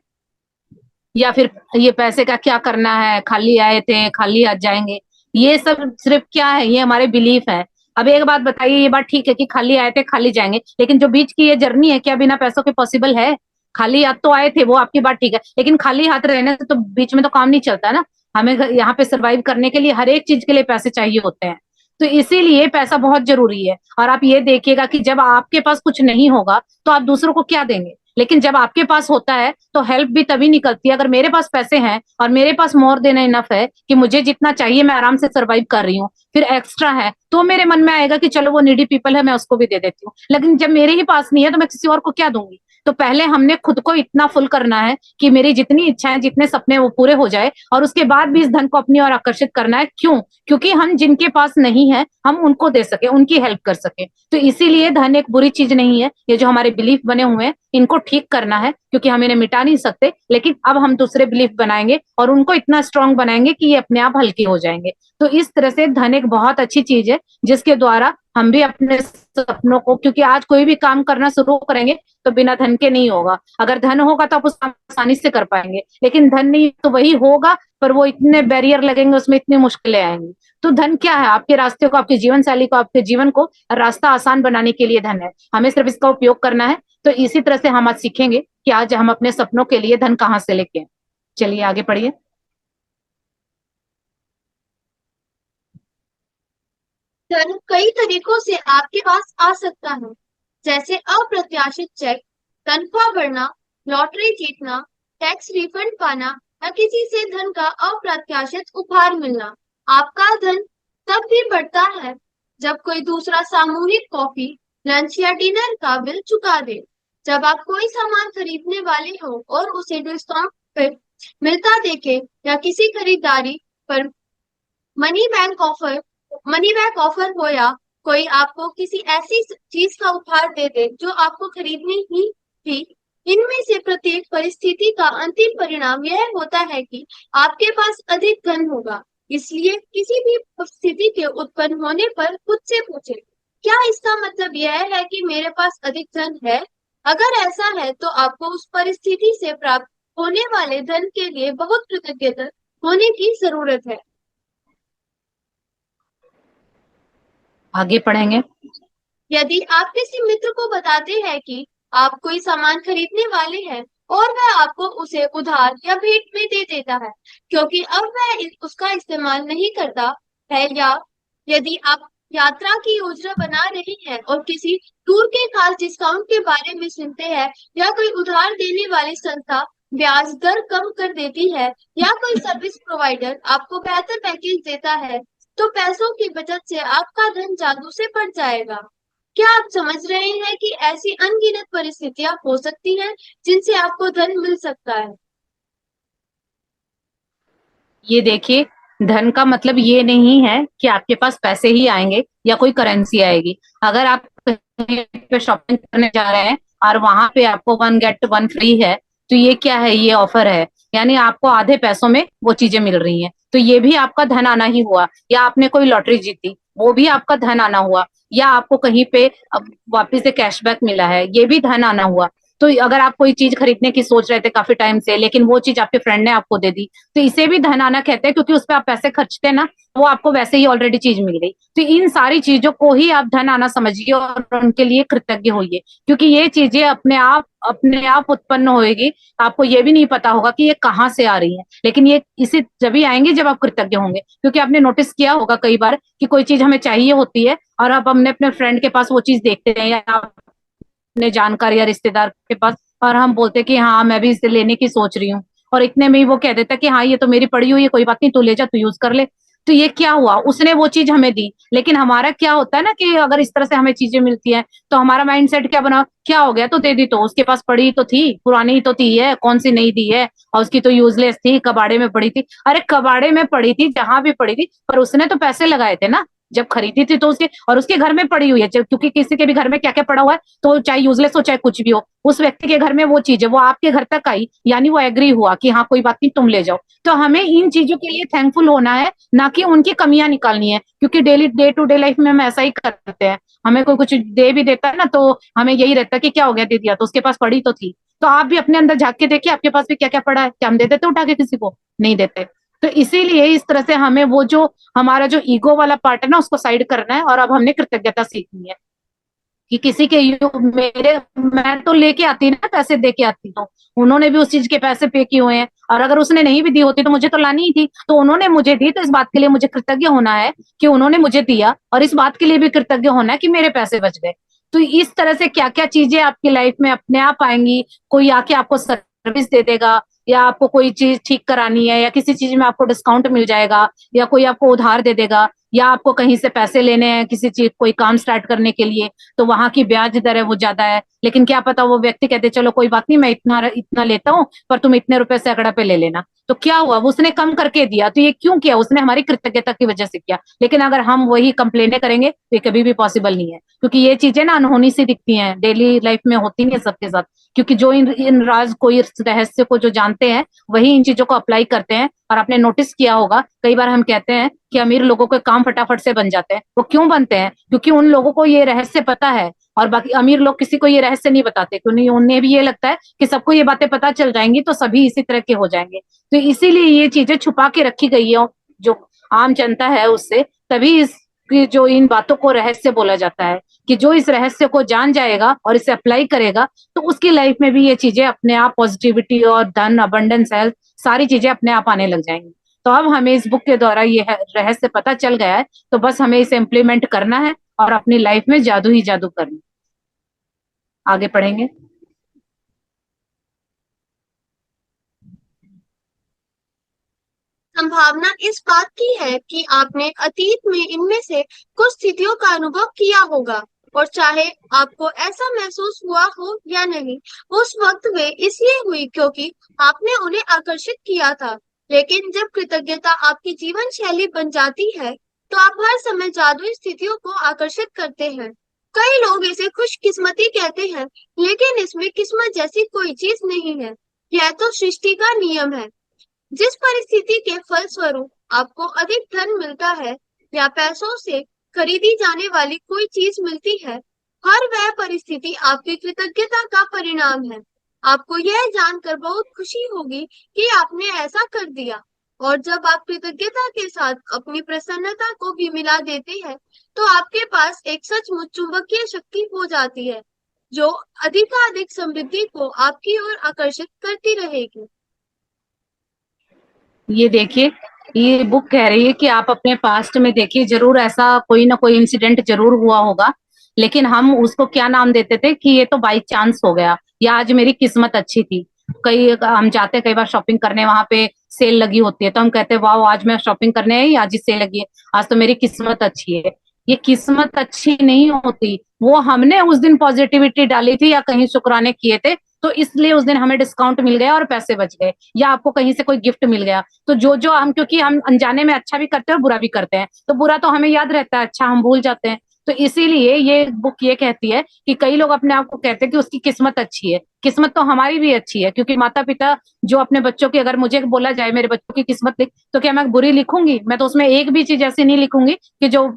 या फिर ये पैसे का क्या करना है, खाली आए थे खाली आ जाएंगे। ये सब सिर्फ क्या है, ये हमारे बिलीफ है। अब एक बात बताइए, ये बात ठीक है कि खाली आए थे खाली जाएंगे, लेकिन जो बीच की ये जर्नी है क्या बिना पैसों के पॉसिबल है? खाली हाथ तो आए थे, वो आपकी बात ठीक है, लेकिन खाली हाथ रहने से तो बीच में तो काम नहीं चलता ना। हमें यहाँ पे सरवाइव करने के लिए हर एक चीज के लिए पैसे चाहिए होते हैं। तो इसीलिए पैसा बहुत जरूरी है। और आप ये देखिएगा कि जब आपके पास कुछ नहीं होगा तो आप दूसरों को क्या देंगे, लेकिन जब आपके पास होता है तो हेल्प भी तभी निकलती है। अगर मेरे पास पैसे हैं और मेरे पास मोर देन इनफ है कि मुझे जितना चाहिए मैं आराम से सरवाइव कर रही हूँ, फिर एक्स्ट्रा है तो मेरे मन में आएगा कि चलो वो नीडी पीपल है मैं उसको भी दे देती हूँ। लेकिन जब मेरे ही पास नहीं है तो मैं किसी और को क्या दूंगी? तो पहले हमने खुद को इतना फुल करना है कि मेरी जितनी इच्छाएं जितने सपने वो पूरे हो जाए, और उसके बाद भी इस धन को अपनी ओर आकर्षित करना है। क्यों? क्योंकि हम जिनके पास नहीं है हम उनको दे सके, उनकी हेल्प कर सके। तो इसीलिए धन एक बुरी चीज नहीं है। ये जो हमारे बिलीफ बने हुए हैं इनको ठीक करना है, क्योंकि हम इन्हें मिटा नहीं सकते, लेकिन अब हम दूसरे बिलीफ बनाएंगे और उनको इतना स्ट्रांग बनाएंगे कि ये अपने आप हल्के हो जाएंगे। तो इस तरह से धन एक बहुत अच्छी चीज है जिसके द्वारा हम भी अपने सपनों को, क्योंकि आज कोई भी काम करना शुरू करेंगे तो बिना धन के नहीं होगा। अगर धन होगा तो आप उस काम आसानी से कर पाएंगे, लेकिन धन नहीं तो वही होगा पर वो इतने बैरियर लगेंगे, उसमें इतनी मुश्किलें आएंगी। तो धन क्या है? आपके रास्ते को, आपकी जीवन शैली को, आपके जीवन को रास्ता आसान बनाने के लिए धन है। हमें सिर्फ इसका उपयोग करना है। तो इसी तरह से हम आज सीखेंगे कि आज हम अपने सपनों के लिए धन कहाँ से लेके आएं। चलिए आगे पढ़िए। धन कई तरीकों से आपके पास आ सकता है, जैसे अप्रत्याशित चेक, तनख्वाह बढ़ना, लॉटरी जीतना, टैक्स रिफंड पाना या किसी से धन का अप्रत्याशित उपहार मिलना। आपका धन तब भी बढ़ता है जब कोई दूसरा सामूहिक कॉफी, लंच या डिनर का बिल चुका दे, जब आप कोई सामान खरीदने वाले हो और उसे डिस्काउंट पर मिलता देखे, या किसी खरीदारी पर money bank offer money back offer हो, या कोई आपको किसी ऐसी चीज का उपहार दे दे जो आपको खरीदनी ही थी। इनमें से प्रत्येक परिस्थिति का अंतिम परिणाम यह होता है कि आपके पास अधिक धन होगा। इसलिए किसी भी स्थिति के उत्पन्न होने पर खुद से पूछें, क्या इसका मतलब यह है कि मेरे पास अधिक धन है? अगर ऐसा है तो आपको उस परिस्थिति से प्राप्त होने वाले धन के लिए बहुत कृतज्ञता होने की जरूरत है। आगे पढ़ेंगे। यदि आप किसी मित्र को बताते हैं कि आप कोई सामान खरीदने वाले हैं और वह आपको उसे उधार या भेंट में दे देता है क्योंकि अब वह उसका इस्तेमाल नहीं करता है, या यदि आप यात्रा की योजना बना रहे हैं और किसी टूर के खास डिस्काउंट के बारे में सुनते हैं, या कोई उधार देने वाली संस्था ब्याज दर कम कर देती है, या कोई सर्विस प्रोवाइडर आपको बेहतर पैकेज देता है, तो पैसों की बचत से आपका धन जादू से बढ़ जाएगा। क्या आप समझ रहे हैं कि ऐसी अनगिनत परिस्थितियां हो सकती हैं जिनसे आपको धन मिल सकता है? ये देखिए, धन का मतलब ये नहीं है कि आपके पास पैसे ही आएंगे या कोई करेंसी आएगी। अगर आप कहीं पे शॉपिंग करने जा रहे हैं और वहां पे आपको वन गेट वन फ्री है, तो ये क्या है? ये ऑफर है, यानी आपको आधे पैसों में वो चीजें मिल रही हैं। तो ये भी आपका धन आना ही हुआ। या आपने कोई लॉटरी जीती, वो भी आपका धन आना हुआ। या आपको कहीं पे वापिस से कैशबैक मिला है, ये भी धन आना हुआ। तो अगर आप कोई चीज खरीदने की सोच रहे थे काफी टाइम से, लेकिन वो चीज आपके फ्रेंड ने आपको दे दी, तो इसे भी धन आना कहते हैं, क्योंकि उस पर आप पैसे खर्चते हैं ना, वो आपको वैसे ही ऑलरेडी चीज मिल गई। तो इन सारी चीजों को ही आप धन आना समझिए और उनके लिए कृतज्ञ होइए, क्योंकि ये चीजें अपने आप उत्पन्न होएगी। आपको ये भी नहीं पता होगा कि ये कहाँ से आ रही है, लेकिन ये इसे जब ही आएंगे जब आप कृतज्ञ होंगे। क्योंकि आपने नोटिस किया होगा कई बार कि कोई चीज हमें चाहिए होती है और अब हमने अपने फ्रेंड के पास वो चीज देखते हैं, या अपने जानकार या रिश्तेदार के पास, और हम बोलते कि हाँ मैं भी इसे लेने की सोच रही हूँ, और इतने में ही वो कह देता कि हाँ ये तो मेरी पड़ी हुई है, कोई बात नहीं, तू ले जा, तू यूज कर ले। तो ये क्या हुआ? उसने वो चीज हमें दी, लेकिन हमारा क्या होता है ना कि अगर इस तरह से हमें चीजें मिलती हैं तो हमारा माइंड सेट क्या बना, क्या हो गया, तो दे दी, तो उसके पास पड़ी तो थी, पुरानी ही तो थी है, कौन सी नई दी है, और उसकी तो यूजलेस थी, कबाड़े में पड़ी थी। अरे कबाड़े में पड़ी थी, जहां भी पड़ी थी, पर उसने तो पैसे लगाए थे ना जब खरीदी थी, तो उसके और उसके घर में पड़ी हुई है। क्योंकि किसी के भी घर में क्या क्या पड़ा हुआ है, तो चाहे यूजलेस हो चाहे कुछ भी हो, उस व्यक्ति के घर में वो चीज है, वो आपके घर तक आई, यानी वो एग्री हुआ कि हाँ कोई बात नहीं तुम ले जाओ। तो हमें इन चीजों के लिए थैंकफुल होना है, ना कि उनकी कमियां निकालनी है। क्योंकि daily day to day life में हम ऐसा ही करते हैं। हमें कोई कुछ दे भी देता है ना, तो हमें यही रहता है कि क्या हो गया, दे दिया, तो उसके पास पड़ी तो थी। तो आप भी अपने अंदर झांक के देखिए, आपके पास भी क्या क्या पड़ा है, क्या हम दे देते उठा के किसी को? नहीं देते। तो इसीलिए इस तरह से हमें वो जो हमारा जो ईगो वाला पार्ट है ना, उसको साइड करना है, और अब हमने कृतज्ञता सीखनी है कि किसी के मेरे, मैं तो लेके आती ना, पैसे दे के आती, तो उन्होंने भी उस चीज के पैसे पे किए हुए हैं, और अगर उसने नहीं भी दी होती तो मुझे तो लानी ही थी, तो उन्होंने मुझे दी, तो इस बात के लिए मुझे कृतज्ञ होना है कि उन्होंने मुझे दिया, और इस बात के लिए भी कृतज्ञ होना है कि मेरे पैसे बच गए। तो इस तरह से क्या क्या चीजें आपकी लाइफ में अपने आप आएंगी, कोई आके आपको सर्विस दे देगा, या आपको कोई चीज ठीक करानी है, या किसी चीज में आपको डिस्काउंट मिल जाएगा, या कोई आपको उधार दे देगा, या आपको कहीं से पैसे लेने हैं किसी चीज, कोई काम स्टार्ट करने के लिए, तो वहां की ब्याज दर है वो ज्यादा है, लेकिन क्या पता वो व्यक्ति कहते चलो कोई बात नहीं, मैं इतना इतना लेता हूँ, पर तुम इतने रुपए सैकड़ा पे ले लेना। तो क्या हुआ, वो उसने कम करके दिया, तो ये क्यों किया? उसने हमारी कृतज्ञता की वजह से किया। लेकिन अगर हम वही कंप्लेने करेंगे तो ये कभी भी पॉसिबल नहीं है, क्योंकि ये चीजें ना अनहोनी सी दिखती हैं, डेली लाइफ में होती नहीं है सबके साथ, क्योंकि जो इन राज कोई रहस्य को जो जानते हैं वही इन चीजों को अप्लाई करते हैं। और आपने नोटिस किया होगा, कई बार हम कहते हैं कि अमीर लोगों के काम फटाफट से बन जाते हैं, वो क्यों बनते हैं? क्योंकि उन लोगों को ये रहस्य पता है, और बाकी अमीर लोग किसी को ये रहस्य नहीं बताते, क्योंकि उन्हें भी ये लगता है कि सबको ये बातें पता चल जाएंगी तो सभी इसी तरह के हो जाएंगे। तो इसीलिए ये चीजें छुपा के रखी गई है, जो आम जनता है उससे, तभी इसकी जो इन बातों को रहस्य बोला जाता है, कि जो इस रहस्य को जान जाएगा और इसे अप्लाई करेगा, तो उसकी लाइफ में भी ये चीजें अपने आप, पॉजिटिविटी और धन, अबंडेंस, हेल्थ, सारी चीजें अपने आप आने लग जाएंगी। तो अब हमें इस बुक के द्वारा ये रहस्य पता चल गया है, तो बस हमें इसे इम्प्लीमेंट करना है और अपनी लाइफ में जादू ही जादू करना। आगे पढ़ेंगे। संभावना इस बात की है कि आपने अतीत में इनमें से कुछ स्थितियों का अनुभव किया होगा, और चाहे आपको ऐसा महसूस हुआ हो या नहीं, उस वक्त वे इसलिए हुई क्योंकि आपने उन्हें आकर्षित किया था। लेकिन जब कृतज्ञता आपकी जीवन शैली बन जाती है, तो आप हर समय जादुई स्थितियों को आकर्षित करते हैं। कई लोग इसे खुशकिस्मती कहते हैं, लेकिन इसमें किस्मत जैसी कोई चीज नहीं है। यह तो सृष्टि का नियम है। जिस परिस्थिति के फलस्वरूप आपको अधिक धन मिलता है या पैसों से खरीदी जाने वाली कोई चीज मिलती है, हर वह परिस्थिति आपकी कृतज्ञता का परिणाम है। आपको यह जानकर बहुत खुशी होगी कि आपने ऐसा कर दिया। और जब आप कृतज्ञता के साथ अपनी प्रसन्नता को भी मिला देते हैं, तो आपके पास एक सचमुच चुंबकीय शक्ति हो जाती है, जो अधिकाधिक समृद्धि को आपकी ओर आकर्षित करती रहेगी। ये देखिए, ये बुक कह रही है कि आप अपने पास्ट में देखिए, जरूर ऐसा कोई ना कोई इंसिडेंट जरूर हुआ होगा, लेकिन हम उसको क्या नाम देते थे कि ये तो बाई चांस हो गया, या आज मेरी किस्मत अच्छी थी। कई हम जाते हैं कई बार शॉपिंग करने, वहां पे सेल लगी होती है, तो हम कहते हैं वाह आज मैं शॉपिंग करने आई, आज ही सेल लगी है, आज तो मेरी किस्मत अच्छी है। ये किस्मत अच्छी नहीं होती, वो हमने उस दिन पॉजिटिविटी डाली थी या कहीं शुक्राने किए थे, तो इसलिए उस दिन हमें डिस्काउंट मिल गया और पैसे बच गए, या आपको कहीं से कोई गिफ्ट मिल गया। तो जो जो हम, क्योंकि हम अनजाने में अच्छा भी करते हैं और बुरा भी करते हैं, तो बुरा तो हमें याद रहता है, अच्छा हम भूल जाते हैं। तो इसीलिए ये बुक ये कहती है कि कई लोग अपने आप को कहते हैं कि उसकी किस्मत अच्छी है। किस्मत तो हमारी भी अच्छी है, क्योंकि माता पिता जो अपने बच्चों की, अगर मुझे बोला जाए मेरे बच्चों की किस्मत लिख, तो क्या मैं बुरी लिखूंगी? मैं तो उसमें एक भी चीज ऐसी नहीं लिखूंगी कि जो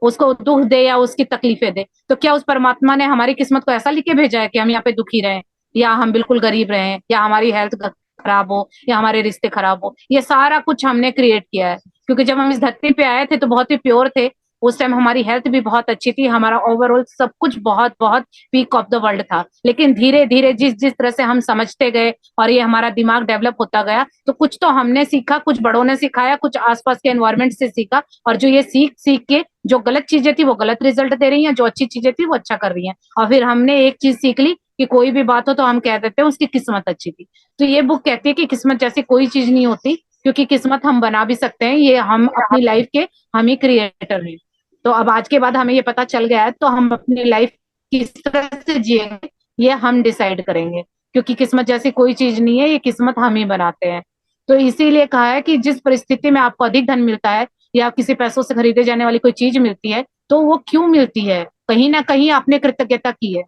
उसको दुख दे या उसकी तकलीफें दे। तो क्या उस परमात्मा ने हमारी किस्मत को ऐसा लिख के भेजा है कि हम यहाँ पे दुखी रहें, या हम बिल्कुल गरीब रहें, या हमारी हेल्थ खराब हो, या हमारे रिश्ते खराब हो? ये सारा कुछ हमने क्रिएट किया है, क्योंकि जब हम इस धरती पे आए थे तो बहुत ही प्योर थे, उस टाइम हमारी हेल्थ भी बहुत अच्छी थी, हमारा ओवरऑल सब कुछ बहुत बहुत पीक ऑफ द वर्ल्ड था। लेकिन धीरे धीरे जिस जिस तरह से हम समझते गए और ये हमारा दिमाग डेवलप होता गया, तो कुछ तो हमने सीखा, कुछ बड़ों ने सिखाया, कुछ आसपास के एनवायरमेंट से सीखा, और जो ये सीख सीख के जो गलत चीजें थी वो गलत रिजल्ट दे रही हैं, जो अच्छी चीजें थी वो अच्छा कर रही हैं। और फिर हमने एक चीज सीख ली कि कोई भी बात हो तो हम कह देते हैं उसकी किस्मत अच्छी थी। तो ये बुक कहती है कि किस्मत जैसी कोई चीज नहीं होती, क्योंकि किस्मत हम बना भी सकते हैं, ये हम अपनी लाइफ के हम ही क्रिएटर हैं। तो अब आज के बाद हमें ये पता चल गया है, तो हम अपनी लाइफ किस तरह से जिएंगे ये हम डिसाइड करेंगे, क्योंकि किस्मत जैसी कोई चीज नहीं है, ये किस्मत हम ही बनाते हैं। तो इसीलिए कहा है कि जिस परिस्थिति में आपको अधिक धन मिलता है, या किसी पैसों से खरीदे जाने वाली कोई चीज मिलती है, तो वो क्यों मिलती है? कहीं ना कहीं आपने कृतज्ञता की है,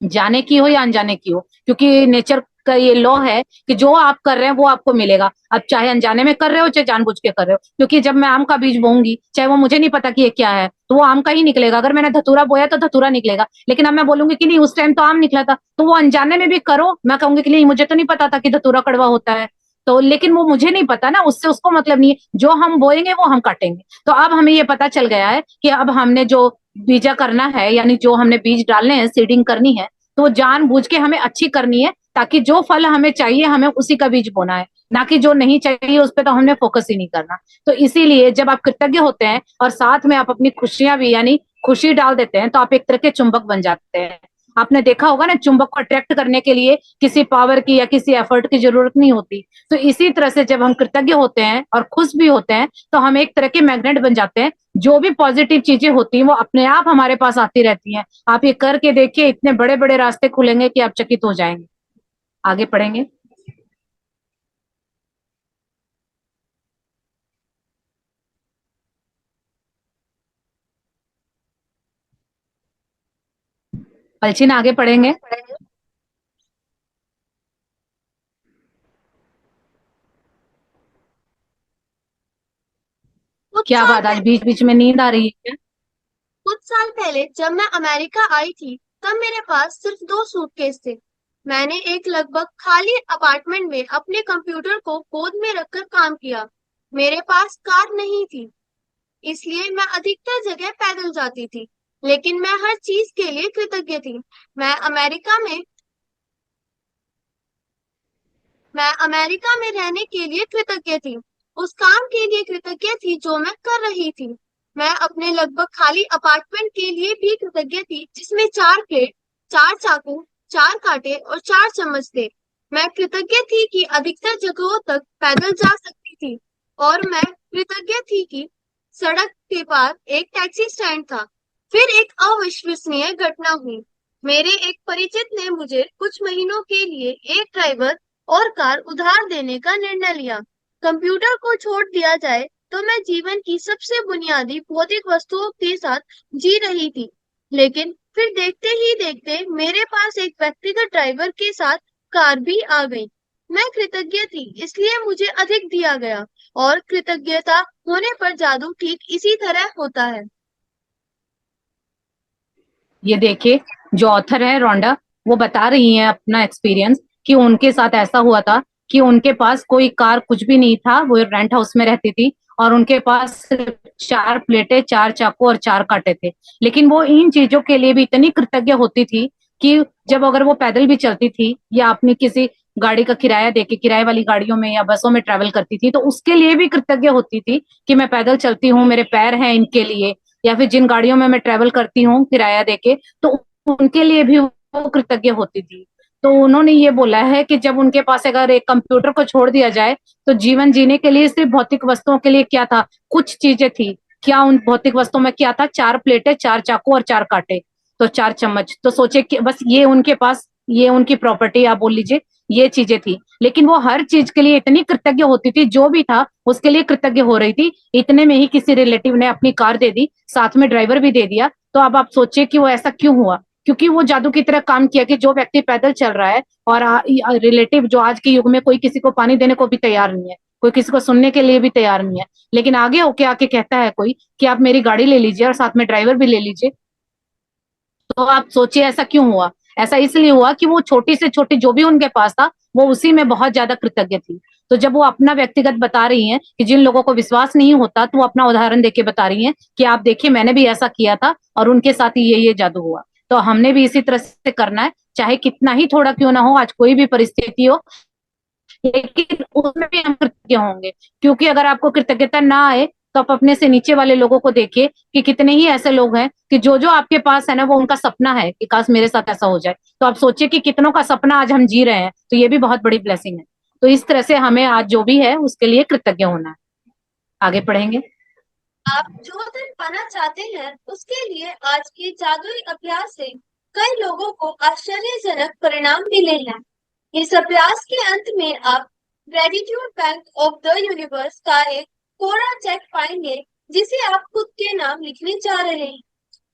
जाने की हो या अनजाने की हो, क्योंकि नेचर का ये लॉ है कि जो आप कर रहे हैं वो आपको मिलेगा। अब चाहे अनजाने में कर रहे हो चाहे जानबूझ के कर रहे हो, क्योंकि जब मैं आम का बीज बोऊंगी, चाहे वो मुझे नहीं पता कि ये क्या है, तो वो आम का ही निकलेगा। अगर मैंने धतूरा बोया तो धतूरा निकलेगा। लेकिन अब मैं बोलूंगी कि नहीं उस टाइम तो आम निकला था, तो वो अनजाने में भी करो, मैं कहूंगी कि नहीं मुझे तो नहीं पता था कि धतूरा कड़वा होता है। तो लेकिन वो मुझे नहीं पता ना, उससे उसको मतलब नहीं है, जो हम बोएंगे वो हम काटेंगे। तो अब हमें ये पता चल गया है कि अब हमने जो बीजा करना है, यानी जो हमने बीज डालने हैं, सीडिंग करनी है, तो वो जानबूझ के हमें अच्छी करनी है, ताकि जो फल हमें चाहिए हमें उसी का बीज बोना है, ना कि जो नहीं चाहिए उस पर तो हमने फोकस ही नहीं करना। तो इसीलिए जब आप कृतज्ञ होते हैं और साथ में आप अपनी खुशियां भी यानी खुशी डाल देते हैं, तो आप एक तरह के चुंबक बन जाते हैं। आपने देखा होगा ना, चुंबक को अट्रैक्ट करने के लिए किसी पावर की या किसी एफर्ट की जरूरत नहीं होती। तो इसी तरह से जब हम कृतज्ञ होते हैं और खुश भी होते हैं, तो हम एक तरह के मैग्नेट बन जाते हैं। जो भी पॉजिटिव चीजें होती हैं वो अपने आप हमारे पास आती रहती हैं। आप ये करके देखिए, इतने बड़े बड़े रास्ते खुलेंगे कि आप चकित हो जाएंगे। आगे पढ़ेंगे। पलछीन आगे पढ़ेंगे। कुछ क्या साल बात, आज पहले बीच बीच में नींद आ रही है? कुछ साल पहले जब मैं अमेरिका आई थी, तब मेरे पास सिर्फ 2 सूटकेस थे। मैंने एक लगभग खाली अपार्टमेंट में अपने कंप्यूटर को गोद में रखकर काम किया। मेरे पास कार नहीं थी, इसलिए मैं अधिकतर जगह पैदल जाती थी। लेकिन मैं हर चीज के लिए कृतज्ञ थी। मैं अमेरिका में मैं अमेरिका में रहने के लिए कृतज्ञ थी। उस काम के लिए कृतज्ञ थी जो मैं कर रही थी। मैं अपने लगभग खाली अपार्टमेंट के लिए भी कृतज्ञ थी, जिसमें 4 प्लेट, 4 चाकू, 4 कांटे और 4 चम्मच थे। मैं कृतज्ञ थी कि अधिकतर जगहों तक पैदल जा सकती थी, और मैं कृतज्ञ थी कि सड़क के पार एक टैक्सी स्टैंड था। फिर एक अविश्वसनीय घटना हुई। मेरे एक परिचित ने मुझे कुछ महीनों के लिए एक ड्राइवर और कार उधार देने का निर्णय लिया। कंप्यूटर को छोड़ दिया जाए तो मैं जीवन की सबसे बुनियादी भौतिक वस्तुओं के साथ जी रही थी। लेकिन फिर देखते ही देखते मेरे पास एक व्यक्तिगत ड्राइवर के साथ कार भी आ गई। मैं कृतज्ञ थी, इसलिए मुझे अधिक दिया गया। और कृतज्ञता होने पर जादू ठीक इसी तरह होता है। ये देखिए, जो ऑथर है रोंडा, वो बता रही हैं अपना एक्सपीरियंस कि उनके साथ ऐसा हुआ था कि उनके पास कोई कार कुछ भी नहीं था, वो रेंट हाउस में रहती थी, और उनके पास सिर्फ 4 प्लेटें, 4 चाकू और 4 कांटे थे। लेकिन वो इन चीजों के लिए भी इतनी कृतज्ञ होती थी कि जब अगर वो पैदल भी चलती थी या अपनी किसी गाड़ी का किराया देके किराए वाली गाड़ियों में या बसों में ट्रेवल करती थी, तो उसके लिए भी कृतज्ञ होती थी कि मैं पैदल चलती हूँ, मेरे पैर हैं इनके लिए। या फिर जिन गाड़ियों में मैं ट्रेवल करती हूँ किराया देके, तो उनके लिए भी वो कृतज्ञ होती थी। तो उन्होंने ये बोला है कि जब उनके पास अगर एक कंप्यूटर को छोड़ दिया जाए, तो जीवन जीने के लिए सिर्फ भौतिक वस्तुओं के लिए क्या था, कुछ चीजें थी। क्या उन भौतिक वस्तुओं में क्या था? 4 प्लेटें, 4 चाकू और 4 कांटे, तो 4 चम्मच। तो सोचे कि बस ये उनके पास, ये उनकी प्रॉपर्टी आप बोल लीजिए, ये चीजें थी। लेकिन वो हर चीज के लिए इतनी कृतज्ञ होती थी, जो भी था उसके लिए कृतज्ञ हो रही थी। इतने में ही किसी रिलेटिव ने अपनी कार दे दी, साथ में ड्राइवर भी दे दिया। तो अब आप सोचिए कि वो ऐसा क्यों हुआ। क्योंकि वो जादू की तरह काम किया कि जो व्यक्ति पैदल चल रहा है, और रिलेटिव जो आज के युग में कोई किसी को पानी देने को भी तैयार नहीं है, कोई किसी को सुनने के लिए भी तैयार नहीं है, लेकिन आगे होके आके कहता है कोई कि आप मेरी गाड़ी ले लीजिए और साथ में ड्राइवर भी ले लीजिए। तो आप सोचिए ऐसा क्यों हुआ। ऐसा इसलिए हुआ कि वो छोटी से छोटी जो भी उनके पास था, वो उसी में बहुत ज्यादा कृतज्ञ थी। तो जब वो अपना व्यक्तिगत बता रही हैं कि जिन लोगों को विश्वास नहीं होता, तो वो अपना उदाहरण देके बता रही हैं कि आप देखिए मैंने भी ऐसा किया था और उनके साथ ही ये जादू हुआ। तो हमने भी इसी तरह से करना है, चाहे कितना ही थोड़ा क्यों ना हो, आज कोई भी परिस्थिति हो, लेकिन उसमें भी हम कृतज्ञ होंगे। क्योंकि अगर आपको कृतज्ञता ना आए, तो आप अपने से नीचे वाले लोगों को देखिए कि कितने ही ऐसे लोग हैं कि जो जो आपके पास है ना, वो उनका सपना है कि काश मेरे साथ ऐसा हो जाए। तो आप सोचिए कि कितनों का सपना आज हम जी रहे हैं, तो ये भी बहुत बड़ी ब्लेसिंग है। तो इस तरह से हमें आज जो भी है उसके लिए कृतज्ञ होना है। आगे पढ़ेंगे। आप जो दिन पाना चाहते हैं, उसके लिए आज के जादुई अभ्यास से कई लोगों को आश्चर्यजनक परिणाम मिले हैं। इस अभ्यास के अंत में आप gratitude bank of the universe का एक कोरा चेक पाएंगे, जिसे आप खुद के नाम लिखने जा रहे हैं।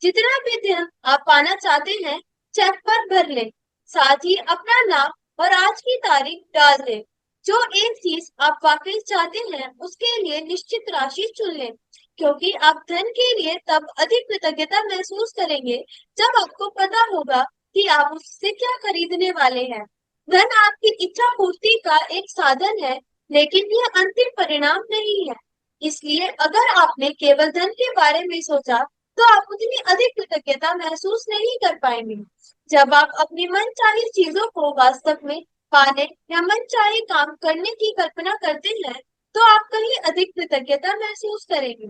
जितना भी धन आप पाना चाहते हैं, चेक पर भर लें। साथ ही अपना नाम और आज की तारीख डाल दें। जो एक चीज आप वाकई चाहते हैं उसके लिए निश्चित राशि चुन लें, क्योंकि आप धन के लिए तब अधिक कृतज्ञता महसूस करेंगे जब आपको पता होगा कि आप उससे क्या खरीदने वाले हैं। धन आपकी इच्छा पूर्ति का एक साधन है, लेकिन यह अंतिम परिणाम नहीं है। इसलिए अगर आपने केवल धन के बारे में सोचा तो आप उतनी अधिक कृतज्ञता महसूस नहीं कर पाएंगे। जब आप अपनी मनचाही चीजों को वास्तव में पाने या मनचाही काम करने की कल्पना करते हैं, तो आप कहीं अधिक कृतज्ञता महसूस करेंगे।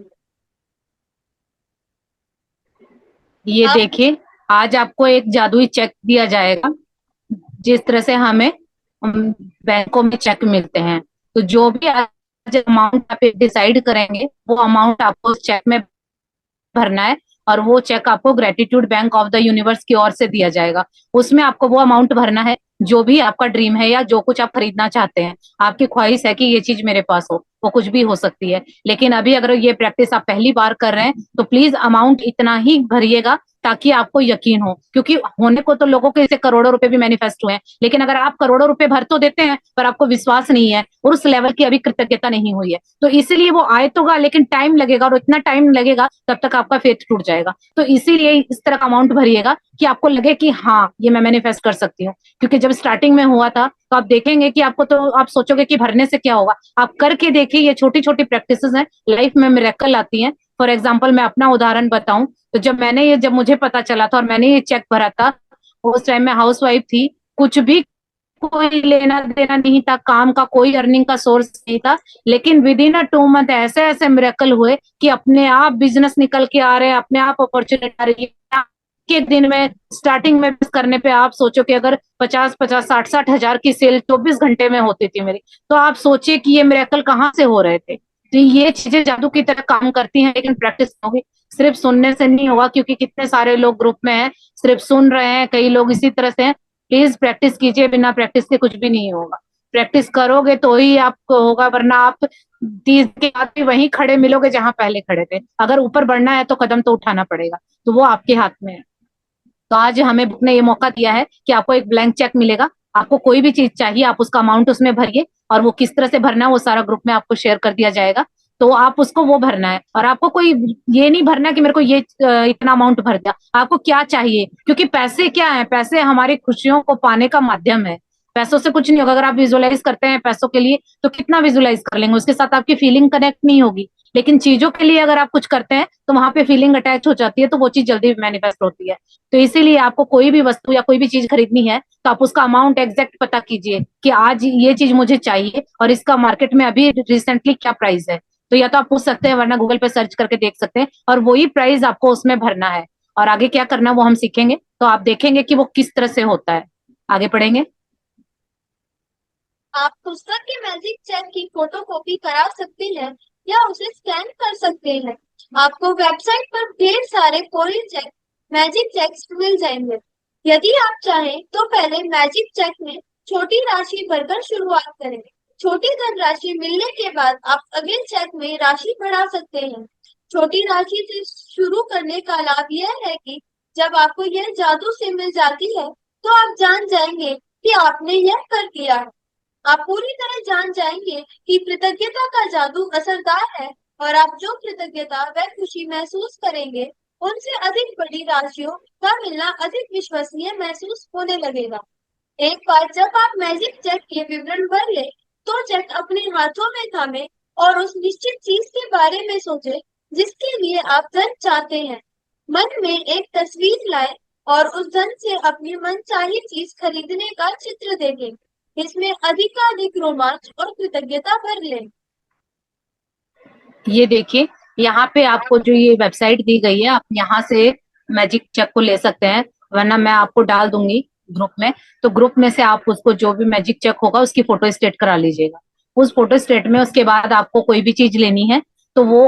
ये आप देखिए, आज आपको एक जादुई चेक दिया जाएगा। जिस तरह से हमें बैंकों में चेक मिलते हैं, तो जो भी आज अमाउंट आप डिसाइड करेंगे वो अमाउंट आपको उस चेक में भरना है, और वो चेक आपको gratitude bank of the universe की ओर से दिया जाएगा। उसमें आपको वो अमाउंट भरना है जो भी आपका ड्रीम है या जो कुछ आप खरीदना चाहते हैं। आपकी ख्वाहिश है कि ये चीज मेरे पास हो, वो कुछ भी हो सकती है। लेकिन अभी अगर ये प्रैक्टिस आप पहली बार कर रहे हैं तो प्लीज अमाउंट इतना ही भरिएगा ताकि आपको यकीन हो, क्योंकि होने को तो लोगों के इसे करोड़ों रुपए भी मैनिफेस्ट हुए हैं, लेकिन अगर आप करोड़ों रुपए भर तो देते हैं पर आपको विश्वास नहीं है और उस लेवल की अभी कृतज्ञता नहीं हुई है, तो इसीलिए वो आए तो गा, लेकिन टाइम लगेगा, और इतना टाइम लगेगा तब तक आपका फेथ टूट जाएगा। तो इसीलिए इस तरह का अमाउंट भरिएगा कि आपको लगे कि हाँ ये मैं मैनिफेस्ट कर सकती हूँ। क्योंकि जब स्टार्टिंग में हुआ था तो आप देखेंगे कि आपको, तो आप सोचोगे कि भरने से क्या होगा, आप करके देखिए। ये छोटी छोटी प्रैक्टिस हैं, लाइफ में मिरेकल आती हैं। फॉर एग्जाम्पल मैं अपना उदाहरण बताऊं, तो जब मुझे पता चला था और मैंने ये चेक भरा था, उस टाइम में हाउस वाइफ थी, कुछ भी कोई लेना देना नहीं था, काम का कोई अर्निंग का सोर्स नहीं था। लेकिन विद इन 2 मंथ ऐसे ऐसे मिरेकल हुए कि अपने आप बिजनेस निकल के आ रहे हैं, अपने आप अपॉर्चुनिटी आ रही है। एक दिन में स्टार्टिंग में करने पे आप सोचो कि अगर 50-50 60-60 हजार की सेल 24 घंटे में होती थी मेरी, तो आप सोचिए कि ये मिरेकल कहाँ से हो रहे थे। तो ये चीजें जादू की तरह काम करती हैं, लेकिन प्रैक्टिस होगी। सिर्फ सुनने से नहीं होगा, क्योंकि कितने सारे लोग ग्रुप में हैं, सिर्फ सुन रहे हैं, कई लोग इसी तरह से हैं। प्लीज प्रैक्टिस कीजिए, बिना प्रैक्टिस के कुछ भी नहीं होगा। प्रैक्टिस करोगे तो ही आपको होगा, वरना आप 30 के बाद भी वहीं खड़े मिलोगे जहां पहले खड़े थे। अगर ऊपर बढ़ना है तो कदम तो उठाना पड़ेगा, तो वो आपके हाथ में है। तो आज हमें बुक ने ये मौका दिया है कि आपको एक ब्लैंक चेक मिलेगा। आपको कोई भी चीज चाहिए, आप उसका अमाउंट उसमें भरिए, और वो किस तरह से भरना है वो सारा ग्रुप में आपको शेयर कर दिया जाएगा। तो आप उसको वो भरना है, और आपको कोई ये नहीं भरना कि मेरे को ये इतना अमाउंट भर दिया। आपको क्या चाहिए, क्योंकि पैसे क्या है, पैसे हमारी खुशियों को पाने का माध्यम है। पैसों से कुछ नहीं होगा। अगर आप विजुअलाइज करते हैं पैसों के लिए तो कितना विजुअलाइज कर लेंगे, उसके साथ आपकी फीलिंग कनेक्ट नहीं होगी। लेकिन चीजों के लिए अगर आप कुछ करते हैं तो वहां पे फीलिंग अटैच हो जाती है, तो वो चीज जल्दी मैनिफेस्ट होती है। तो इसीलिए आपको कोई भी वस्तु या कोई भी चीज खरीदनी है तो आप उसका अमाउंट एग्जैक्ट पता कीजिए कि आज ये चीज मुझे चाहिए और इसका मार्केट में अभी रिसेंटली क्या प्राइस है। तो या तो आप पूछ सकते हैं, वरना गूगल पे सर्च करके देख सकते हैं, और वही प्राइस आपको उसमें भरना है। और आगे क्या करना है वो हम सीखेंगे, तो आप देखेंगे कि वो किस तरह से होता है। आगे पढ़ेंगे। आप पुस्तक के मैजिक चेक की फोटो कॉपी करा सकते हैं या उसे स्कैन कर सकते हैं। आपको वेबसाइट पर ढेर सारे कोरियन चेक, मैजिक चेक्स मिल जाएंगे। यदि आप चाहें तो पहले मैजिक चेक में छोटी राशि भरकर शुरुआत करें। छोटी धनराशि मिलने के बाद आप अगले चेक में राशि बढ़ा सकते हैं। छोटी राशि से शुरू करने का लाभ यह है कि जब आपको यह जादू से मिल जाती है तो आप जान जाएंगे कि आपने यह कर दिया है। आप पूरी तरह जान जाएंगे कि कृतज्ञता का जादू असरदार है, और आप जो कृतज्ञता व खुशी महसूस करेंगे उनसे अधिक बड़ी राशियों का मिलना अधिक विश्वसनीय महसूस होने लगेगा। एक बार जब आप मैजिक चेक के विवरण भर ले, तो चेक अपने हाथों में थामे और उस निश्चित चीज के बारे में सोचे जिसके लिए आप धन चाहते हैं। मन में एक तस्वीर लाए और उस धन से अपनी मनचाही चीज खरीदने का चित्र देखें। इसमें अधिकाधिक रोमांच और कृतज्ञता भर लें। ये देखिए, यहाँ पे आपको जो ये वेबसाइट दी गई है, आप यहाँ से मैजिक चेक को ले सकते हैं, वरना मैं आपको डाल दूंगी ग्रुप में। तो ग्रुप में से आप उसको जो भी मैजिक चेक होगा उसकी फोटो स्टेट करा लीजिएगा। उस फोटो स्टेट में उसके बाद आपको कोई भी चीज लेनी है तो वो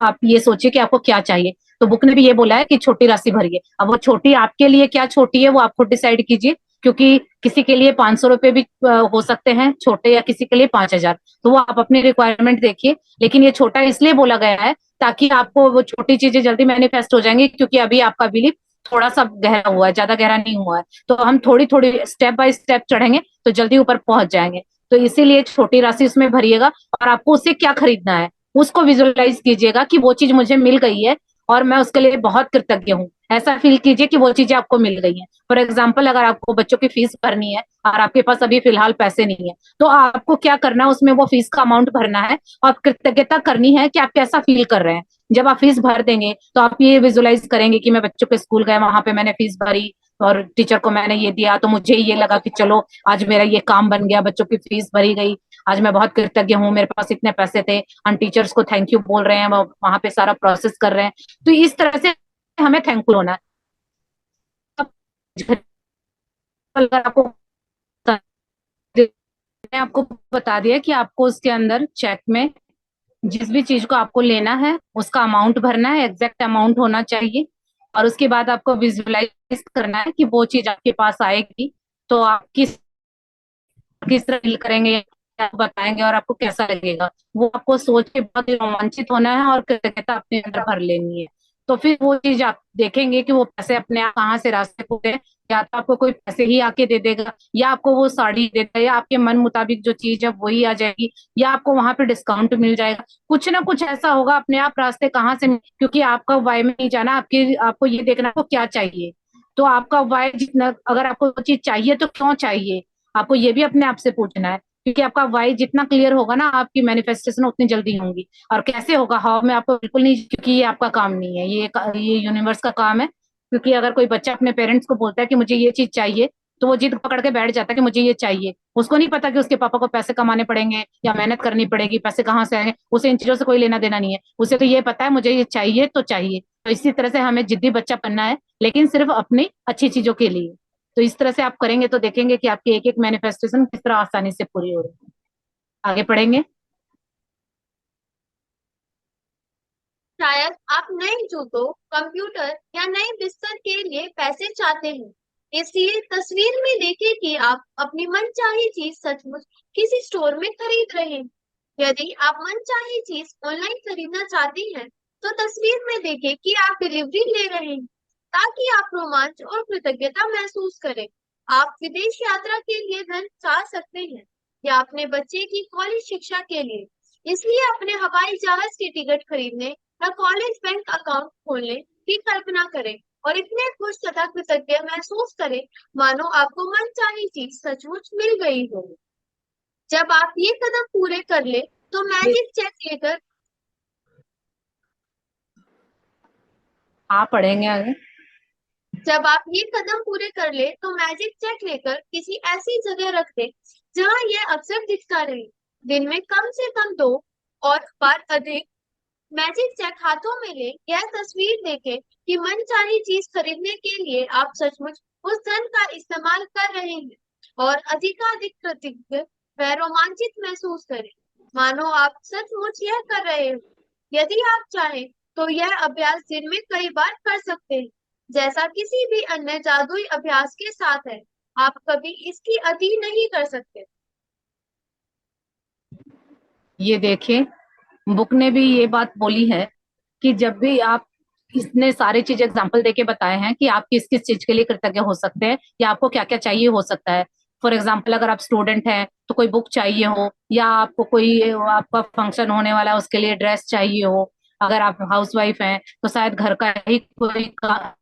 आप ये सोचिए कि आपको क्या चाहिए। तो बुक ने भी ये बोला है कि छोटी राशि भरिए। अब वो छोटी आपके लिए क्या छोटी है वो आप खुद डिसाइड कीजिए, क्योंकि किसी के लिए 500 रुपए भी हो सकते हैं छोटे, या किसी के लिए 5,000। तो वो आप अपनी रिक्वायरमेंट देखिए। लेकिन ये छोटा इसलिए बोला गया है ताकि आपको वो छोटी चीजें जल्दी मैनिफेस्ट हो जाएंगी, क्योंकि अभी आपका बिलीफ थोड़ा सा गहरा हुआ है, ज्यादा गहरा नहीं हुआ है, तो हम थोड़ी थोड़ी स्टेप बाय स्टेप चढ़ेंगे तो जल्दी ऊपर पहुंच जाएंगे। तो इसीलिए छोटी राशि उसमें भरिएगा, और आपको उससे क्या खरीदना है उसको विजुअलाइज कीजिएगा कि वो चीज मुझे मिल गई है और मैं उसके लिए बहुत कृतज्ञ हूँ। ऐसा फील कीजिए कि वो चीजें आपको मिल गई हैं। फॉर एग्जाम्पल, अगर आपको बच्चों की फीस भरनी है और आपके पास अभी फिलहाल पैसे नहीं है, तो आपको क्या करना है, उसमें वो फीस का अमाउंट भरना है और कृतज्ञता करनी है कि आप कैसा फील कर रहे हैं। जब आप फीस भर देंगे तो आप ये विजुलाइज करेंगे कि मैं बच्चों के स्कूल गए, वहां पे मैंने फीस भरी और टीचर को मैंने ये दिया, तो मुझे ये लगा कि चलो आज मेरा ये काम बन गया, बच्चों की फीस भरी गई, आज मैं बहुत कृतज्ञ हूँ, मेरे पास इतने पैसे थे, हम टीचर्स को थैंक यू बोल रहे हैं, वहां पे सारा प्रोसेस कर रहे हैं। तो इस तरह से हमें थैंकफुल होना है। अगर आपको, मैंने आपको बता दिया कि आपको उसके अंदर चेक में जिस भी चीज को आपको लेना है उसका अमाउंट भरना है, एग्जैक्ट अमाउंट होना चाहिए, और उसके बाद आपको विजुअलाइज करना है कि वो चीज आपके पास आएगी तो आप किस किस तरह फील करेंगे, आपको बताएंगे और आपको कैसा लगेगा। वो आपको सोच के बहुत ही रोमांचित होना है और कृतज्ञता अपने अंदर भर लेनी है। तो फिर वो चीज आप देखेंगे कि वो पैसे अपने आप कहाँ से रास्ते खुलते हैं। या तो आपको कोई पैसे ही आके दे देगा, या आपको वो साड़ी देगा, या आपके मन मुताबिक जो चीज है वही आ जाएगी, या आपको वहां पे डिस्काउंट मिल जाएगा। कुछ ना कुछ ऐसा होगा, अपने आप रास्ते कहाँ से क्योंकि आपका वाई में नहीं जाना, आपके आपको ये देखना आपको क्या चाहिए। तो आपका वाई जितना, अगर आपको वो चीज चाहिए तो क्यों चाहिए, आपको ये भी अपने आप से पूछना है। क्योंकि आपका वाई जितना क्लियर होगा ना, आपकी मैनिफेस्टेशन उतनी जल्दी होंगी। और कैसे होगा हाउ में आपको बिल्कुल नहीं, क्योंकि ये आपका काम नहीं है, ये यूनिवर्स का काम है। क्योंकि अगर कोई बच्चा अपने पेरेंट्स को बोलता है कि मुझे ये चीज चाहिए, तो वो जिद पकड़ के बैठ जाता है कि मुझे ये चाहिए। उसको नहीं पता कि उसके पापा को पैसे कमाने पड़ेंगे या मेहनत करनी पड़ेगी, पैसे कहाँ से आएंगे, उसे इन चीजों से कोई लेना देना नहीं है। उसे तो ये पता है मुझे ये चाहिए तो चाहिए। तो इसी तरह से हमें जिद्दी बच्चा बनना है, लेकिन सिर्फ अपनी अच्छी चीजों के लिए। तो इस तरह से आप करेंगे तो देखेंगे कि आपकी एक एक मैनिफेस्टेशन किस तरह आसानी से पूरी हो रही है। आगे पढ़ेंगे। शायद आप नए जूतों, कंप्यूटर या नए बिस्तर के लिए पैसे चाहते हैं। इसलिए तस्वीर में देखें कि आप अपनी मनचाही चीज सचमुच किसी स्टोर में खरीद रहे हैं। यदि आप मनचाही चीज ऑनलाइन खरीदना चाहते हैं, तो तस्वीर में देखें कि आप डिलीवरी ले रहे हैं, ताकि आप रोमांच और कृतज्ञता महसूस करें। आप विदेश यात्रा के लिए धन चाह सकते हैं, या अपने बच्चे की कॉलेज शिक्षा के लिए। इसलिए अपने हवाई जहाज की टिकट खरीदने या कॉलेज बैंक अकाउंट खोलने की कल्पना करें, और इतने खुश तथा कृतज्ञ महसूस करें मानो आपको मनचाही चीज सचमुच मिल गई हो। जब आप ये कदम पूरे कर ले, तो मैजिक चेक लेकर आप पढ़ेंगे आगे। जब आप ये कदम पूरे कर ले तो मैजिक चेक लेकर किसी ऐसी जगह रख दे जहां यह अक्सर दिखता रहे। दिन में कम से कम 2 और बार अधिक मैजिक चेक हाथों में ले, यह तस्वीर देखें कि मनचाही चीज खरीदने के लिए आप सचमुच उस धन का इस्तेमाल कर रहे हैं, और अधिकाधिक कृतज्ञ व रोमांचित महसूस करें मानो आप सचमुच यह कर रहे हो। यदि आप चाहें तो यह अभ्यास दिन में कई बार कर सकते हैं, जैसा किसी भी अन्य जादुई अभ्यास के साथ है। आप कभी इसकी अति नहीं कर सकते। ये देखिए, बुक ने भी ये बात बोली है कि जब भी आप, इसने सारी चीज एग्जाम्पल देके बताए हैं कि आप किस किस चीज के लिए कृतज्ञ हो सकते हैं या आपको क्या क्या चाहिए हो सकता है। फॉर एग्जाम्पल, अगर आप स्टूडेंट हैं तो कोई बुक चाहिए हो, या आपको कोई आपका फंक्शन होने वाला है उसके लिए ड्रेस चाहिए हो। अगर आप हाउस वाइफ हैं तो शायद घर का ही कोई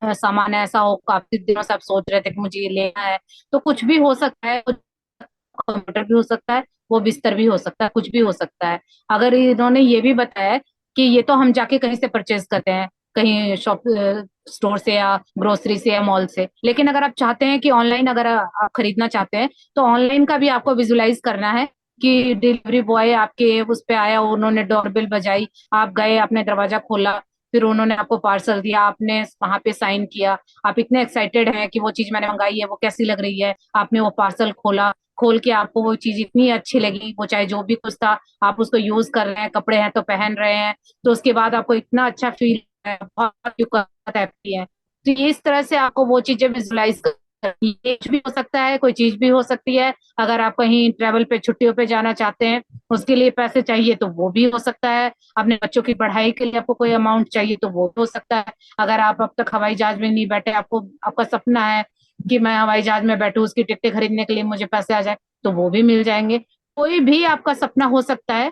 सामान ऐसा हो, काफी दिनों से आप सोच रहे थे कि मुझे ये लेना है। तो कुछ भी हो सकता है, कंप्यूटर भी हो सकता है, वो बिस्तर भी हो सकता है, कुछ भी हो सकता है। अगर इन्होंने ये भी बताया कि ये तो हम जाके कहीं से परचेज करते हैं, कहीं शॉप स्टोर से या ग्रोसरी से या मॉल से, लेकिन अगर आप चाहते हैं कि ऑनलाइन अगर आप खरीदना चाहते हैं तो ऑनलाइन का भी आपको विजुलाइज करना है कि डिलीवरी बॉय आपके उस पे आया, उन्होंने डोरबेल बजाई, आप गए, आपने दरवाजा खोला, फिर उन्होंने आपको पार्सल दिया, आपने वहां पे साइन किया, आप इतने एक्साइटेड हैं कि वो चीज मैंने मंगाई है वो कैसी लग रही है, आपने वो पार्सल खोला, खोल के आपको वो चीज इतनी अच्छी लगी, वो चाहे जो भी कुछ था, आप उसको यूज कर रहे हैं, कपड़े हैं तो पहन रहे हैं, तो उसके बाद आपको इतना अच्छा फील है, बहुत हैप्पी है। तो ये इस तरह से आपको वो चीजें विजुलाइज ये कुछ भी हो सकता है, कोई चीज भी हो सकती है। अगर आप कहीं ट्रेवल पे छुट्टियों पे जाना चाहते हैं, उसके लिए पैसे चाहिए तो वो भी हो सकता है। अपने बच्चों की पढ़ाई के लिए आपको कोई अमाउंट चाहिए तो वो भी हो सकता है। अगर आप अब तक हवाई जहाज में नहीं बैठे, आपको आपका सपना है कि मैं हवाई जहाज में बैठूं, उसकी टिकटें खरीदने के लिए मुझे पैसे आ जाए, तो वो भी मिल जाएंगे। कोई भी आपका सपना हो सकता है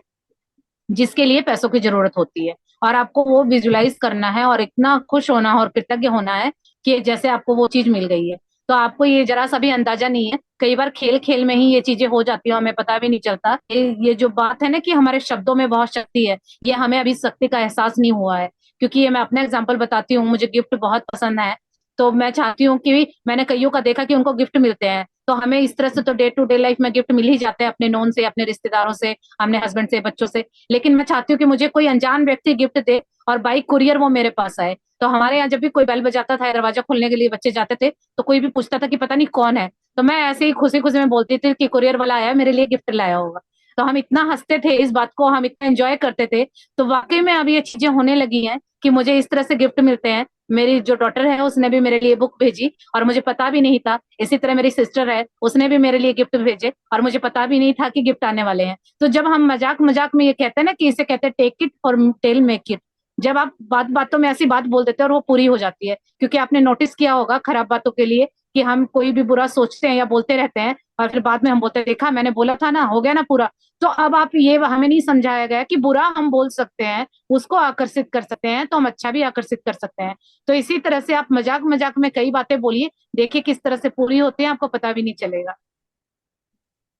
जिसके लिए पैसों की जरूरत होती है, और आपको वो विजुलाइज करना है और इतना खुश होना और कृतज्ञ होना है कि जैसे आपको वो चीज मिल गई है। तो आपको ये जरा सा भी अंदाजा नहीं है, कई बार खेल खेल में ही ये चीजें हो जाती है, हमें पता भी नहीं चलता। ये जो बात है ना कि हमारे शब्दों में बहुत शक्ति है, ये हमें अभी शक्ति का एहसास नहीं हुआ है। क्योंकि ये मैं अपना एग्जाम्पल बताती हूँ, मुझे गिफ्ट बहुत पसंद है। तो मैं चाहती हूँ कि मैंने कईयों का देखा कि उनको गिफ्ट मिलते हैं, तो हमें इस तरह से तो डे टू डे लाइफ में गिफ्ट मिल ही जाते हैं, अपने नोन से, अपने रिश्तेदारों से, अपने हस्बैंड से, बच्चों से। लेकिन मैं चाहती हूँ कि मुझे कोई अनजान व्यक्ति गिफ्ट दे और बाई कुरियर वो मेरे पास आए। तो हमारे यहाँ जब भी कोई बेल बजाता था, दरवाजा खोलने के लिए बच्चे जाते थे, तो कोई भी पूछता था कि पता नहीं कौन है, तो मैं ऐसे ही खुशी खुशी में बोलती थी कि कुरियर वाला आया, मेरे लिए गिफ्ट लाया होगा। तो हम इतना हंसते थे इस बात को, हम इतना एंजॉय करते थे। तो वाकई में अब ये चीजें होने लगी हैं कि मुझे इस तरह से गिफ्ट मिलते हैं। मेरी जो डॉटर है उसने भी मेरे लिए बुक भेजी और मुझे पता भी नहीं था। इसी तरह मेरी सिस्टर है, उसने भी मेरे लिए गिफ्ट भेजे और मुझे पता भी नहीं था कि गिफ्ट आने वाले हैं। तो जब हम मजाक मजाक में ये कहते हैं ना कि इसे कहते हैं टेक इट और टेल मेक इट, जब आप बात बातों में ऐसी बात बोल देते हैं और वो पूरी हो जाती है। क्योंकि आपने नोटिस किया होगा खराब बातों के लिए कि हम कोई भी बुरा सोचते हैं या बोलते रहते हैं, और फिर बाद में हम बोलते हैं देखा मैंने बोला था ना, हो गया ना पूरा। तो अब आप ये हमें नहीं समझाया गया कि बुरा हम बोल सकते हैं, उसको आकर्षित कर सकते हैं, तो हम अच्छा भी आकर्षित कर सकते हैं। तो इसी तरह से आप मजाक मजाक में कई बातें बोलिए, देखिए किस तरह से पूरी होती है, आपको पता भी नहीं चलेगा।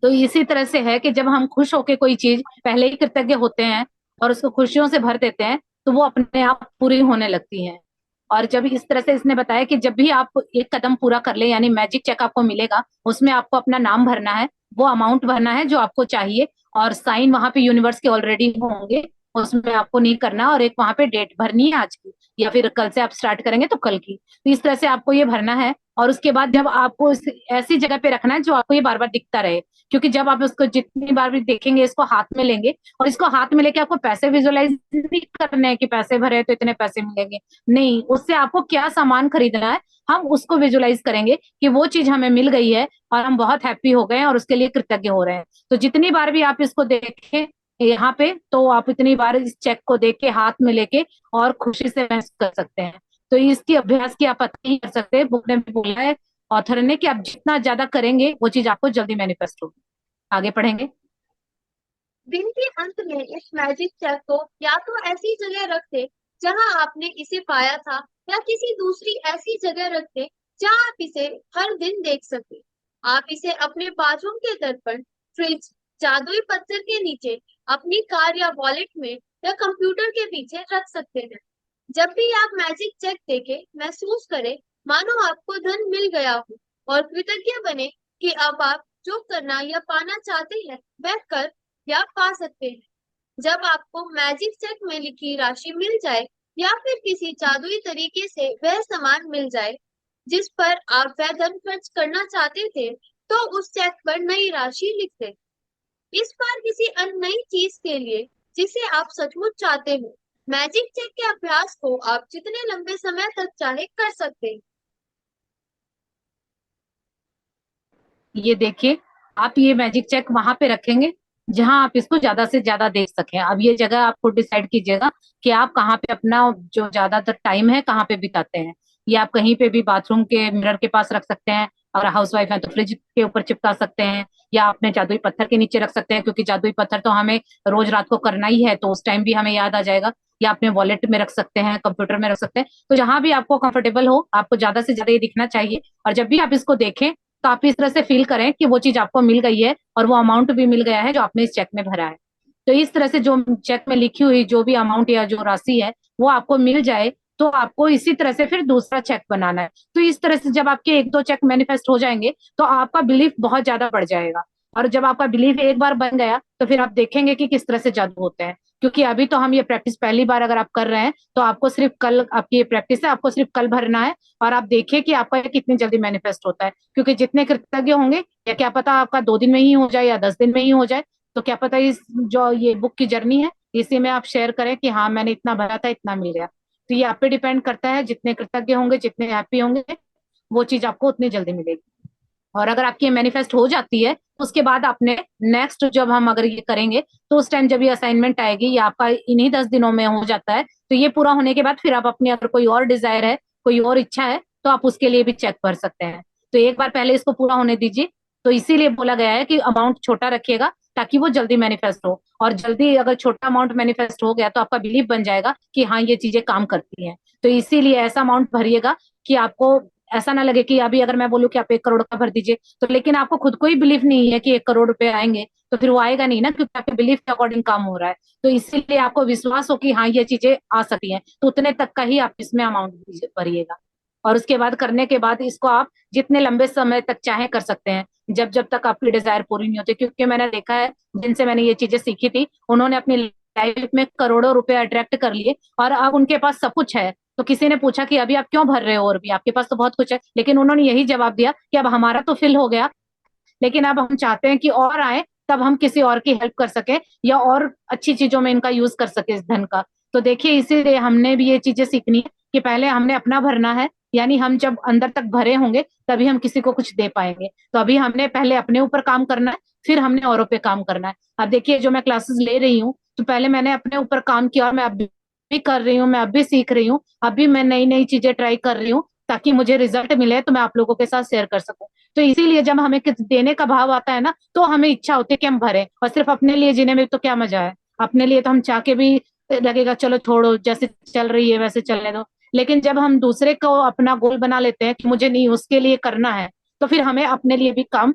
तो इसी तरह से है कि जब हम खुश होके कोई चीज पहले ही कृतज्ञ होते हैं और उसको खुशियों से भर देते हैं, तो वो अपने आप पूरी होने लगती हैं। और जब इस तरह से इसने बताया कि जब भी आप एक कदम पूरा कर ले, यानी मैजिक चेक आपको मिलेगा, उसमें आपको अपना नाम भरना है, वो अमाउंट भरना है जो आपको चाहिए, और साइन वहां पे यूनिवर्स के ऑलरेडी होंगे, उसमें आपको नहीं करना। और एक वहां पे डेट भरनी है, आज की या फिर कल से आप स्टार्ट करेंगे तो कल की। तो इस तरह से आपको ये भरना है। और उसके बाद जब आपको ऐसी जगह पे रखना है जो आपको ये बार बार दिखता रहे। क्योंकि जब आप उसको जितनी बार भी देखेंगे, इसको हाथ में लेंगे और इसको हाथ में लेके आपको पैसे विजुअलाइज नहीं करने हैं कि पैसे भरे तो इतने पैसे मिलेंगे। नहीं, उससे आपको क्या सामान खरीदना है, हम उसको विजुअलाइज करेंगे कि वो चीज हमें मिल गई है और हम बहुत हैप्पी हो गए हैं और उसके लिए कृतज्ञ हो रहे हैं। तो जितनी बार भी आप इसको देखें यहाँ पे, तो आप इतनी बार इस चेक को देख के हाथ में लेके और खुशी से महसूस कर सकते हैं। तो इसकी अभ्यास की आप नहीं कर सकते, बुक ने भी बोला है ऑथर ने कि आप जितना ज्यादा करेंगे वो चीज आपको जल्दी मैनिफेस्ट होगी। आगे पढ़ेंगे। दिन के अंत में इस मैजिक चेक को या तो ऐसी जगह रख दे जहां आपने इसे पाया था, या किसी दूसरी ऐसी जगह रख दे जहां आप इसे हर दिन देख सके। आप इसे अपने बाथरूम के दर्पण, फ्रिज, जादुई पत्थर के नीचे, अपनी कार या वॉलेट में, या कंप्यूटर के पीछे रख सकते हैं। जब भी आप मैजिक चेक देखें, महसूस करें मानो आपको धन मिल गया हो, और कृतज्ञ बने कि अब आप जो करना या पाना चाहते हैं वह कर या पा सकते हैं। जब आपको मैजिक चेक में लिखी राशि मिल जाए, या फिर किसी जादुई तरीके से वह सामान मिल जाए जिस पर आप वह धन खर्च करना चाहते थे, तो उस चेक पर नई राशि लिख दें। इस बार किसी अन्य नई चीज के लिए जिसे आप सचमुच चाहते हो। मैजिक चेक के अभ्यास को आप जितने लंबे समय तक चाहे कर सकते हैं। ये देखिए, आप ये मैजिक चेक वहां पे रखेंगे जहां आप इसको ज्यादा से ज्यादा देख सकें। अब ये जगह आप खुद डिसाइड कीजिएगा कि आप कहाँ पे अपना जो ज्यादातर टाइम है कहाँ पे बिताते हैं। ये आप कहीं पे भी बाथरूम के मिरर के पास रख सकते हैं, अगर हाउस वाइफ है तो फ्रिज के ऊपर चिपका सकते हैं, या अपने जादुई पत्थर के नीचे रख सकते हैं, क्योंकि जादुई पत्थर तो हमें रोज रात को करना ही है, तो उस टाइम भी हमें याद आ जाएगा। या अपने वॉलेट में रख सकते हैं, कंप्यूटर में रख सकते हैं, तो जहां भी आपको कंफर्टेबल हो, आपको ज्यादा से ज्यादा ये दिखना चाहिए। और जब भी आप इसको देखें, तो आप इस तरह से फील करें कि वो चीज आपको मिल गई है और वो अमाउंट भी मिल गया है जो आपने इस चेक में भरा है। तो इस तरह से जो चेक में लिखी हुई जो भी अमाउंट या जो राशि है वो आपको मिल जाए, तो आपको इसी तरह से फिर दूसरा चेक बनाना है। तो इस तरह से जब आपके एक दो चेक मैनिफेस्ट हो जाएंगे, तो आपका बिलीफ बहुत ज्यादा बढ़ जाएगा। और जब आपका बिलीफ एक बार बन गया, तो फिर आप देखेंगे कि किस तरह से जादू होते हैं। क्योंकि अभी तो हम ये प्रैक्टिस पहली बार अगर आप कर रहे हैं, तो आपको सिर्फ कल, आपकी ये प्रैक्टिस है, आपको सिर्फ कल भरना है। और आप देखिए कि आपका ये कितनी जल्दी मैनिफेस्ट होता है। क्योंकि जितने कृतज्ञ होंगे, या क्या पता आपका 2 दिन में ही हो जाए या 10 दिन में ही हो जाए। तो क्या पता इस जो ये बुक की जर्नी है, इसी में आप शेयर करें कि हाँ मैंने इतना भरा था, इतना मिल गया। तो ये आप पे डिपेंड करता है, जितने कृतज्ञ होंगे, जितने हैप्पी होंगे, वो चीज आपको उतनी जल्दी मिलेगी। और अगर आपकी मैनिफेस्ट हो जाती है तो उसके बाद आपने नेक्स्ट जब हम अगर ये करेंगे तो उस टाइम जब ये असाइनमेंट आएगी या आपका इन्हीं 10 दिनों में हो जाता है, तो ये पूरा होने के बाद फिर आप अपनी अगर कोई और डिजायर है, कोई और इच्छा है, तो आप उसके लिए भी चेक कर सकते हैं। तो एक बार पहले इसको पूरा होने दीजिए। तो इसीलिए बोला गया है कि अमाउंट छोटा रखिएगा ताकि वो जल्दी मैनिफेस्ट हो। और जल्दी अगर छोटा अमाउंट मैनिफेस्ट हो गया तो आपका बिलीफ बन जाएगा कि हाँ ये चीजें काम करती हैं। तो इसीलिए ऐसा अमाउंट भरिएगा कि आपको ऐसा ना लगे कि अभी अगर मैं बोलूँ कि आप 1 करोड़ का भर दीजिए, तो लेकिन आपको खुद को ही बिलीफ नहीं है कि 1 करोड़ रुपए आएंगे, तो फिर वो आएगा नहीं ना, क्योंकि आपके बिलीफ के अकॉर्डिंग काम हो रहा है। तो इसीलिए आपको विश्वास हो कि हाँ ये चीजें आ सकती हैं, तो उतने तक का ही आप इसमें अमाउंट भरिएगा। और उसके बाद करने के बाद इसको आप जितने लंबे समय तक चाहे कर सकते हैं, जब जब तक आपकी डिजायर पूरी नहीं होती। क्योंकि मैंने देखा है जिनसे मैंने ये चीजें सीखी थी, उन्होंने अपनी लाइफ में करोड़ों रुपए अट्रैक्ट कर लिए और अब उनके पास सब कुछ है। तो किसी ने पूछा कि अभी आप क्यों भर रहे हो, और भी आपके पास तो बहुत कुछ है, लेकिन उन्होंने यही जवाब दिया कि अब हमारा तो फिल हो गया, लेकिन अब हम चाहते हैं कि और आए, तब हम किसी और की हेल्प कर सके या और अच्छी चीजों में इनका यूज कर सके इस धन का। तो देखिए इसीलिए हमने भी ये चीजें सीखनी है कि पहले हमने अपना भरना है, यानी हम जब अंदर तक भरे होंगे तभी हम किसी को कुछ दे पाएंगे। तो अभी हमने पहले अपने ऊपर काम करना है, फिर हमने औरों पे काम करना है। अब देखिए जो मैं क्लासेस ले रही हूँ, तो पहले मैंने अपने ऊपर काम किया और मैं अब भी कर रही हूँ, मैं अब भी सीख रही हूँ, अभी मैं नई नई चीजें ट्राई कर रही हूँ ताकि मुझे रिजल्ट मिले तो मैं आप लोगों के साथ शेयर कर सकूं। तो इसीलिए जब हमें कुछ देने का भाव आता है ना, तो हमें इच्छा होती है कि हम भरें। और सिर्फ अपने लिए जीने में तो क्या मजा है, अपने लिए तो हम चाह के भी लगेगा चलो छोड़ो, जैसे चल रही है वैसे चलने दो। लेकिन जब हम दूसरे को अपना गोल बना लेते हैं कि मुझे नहीं उसके लिए करना है, तो फिर हमें अपने लिए भी काम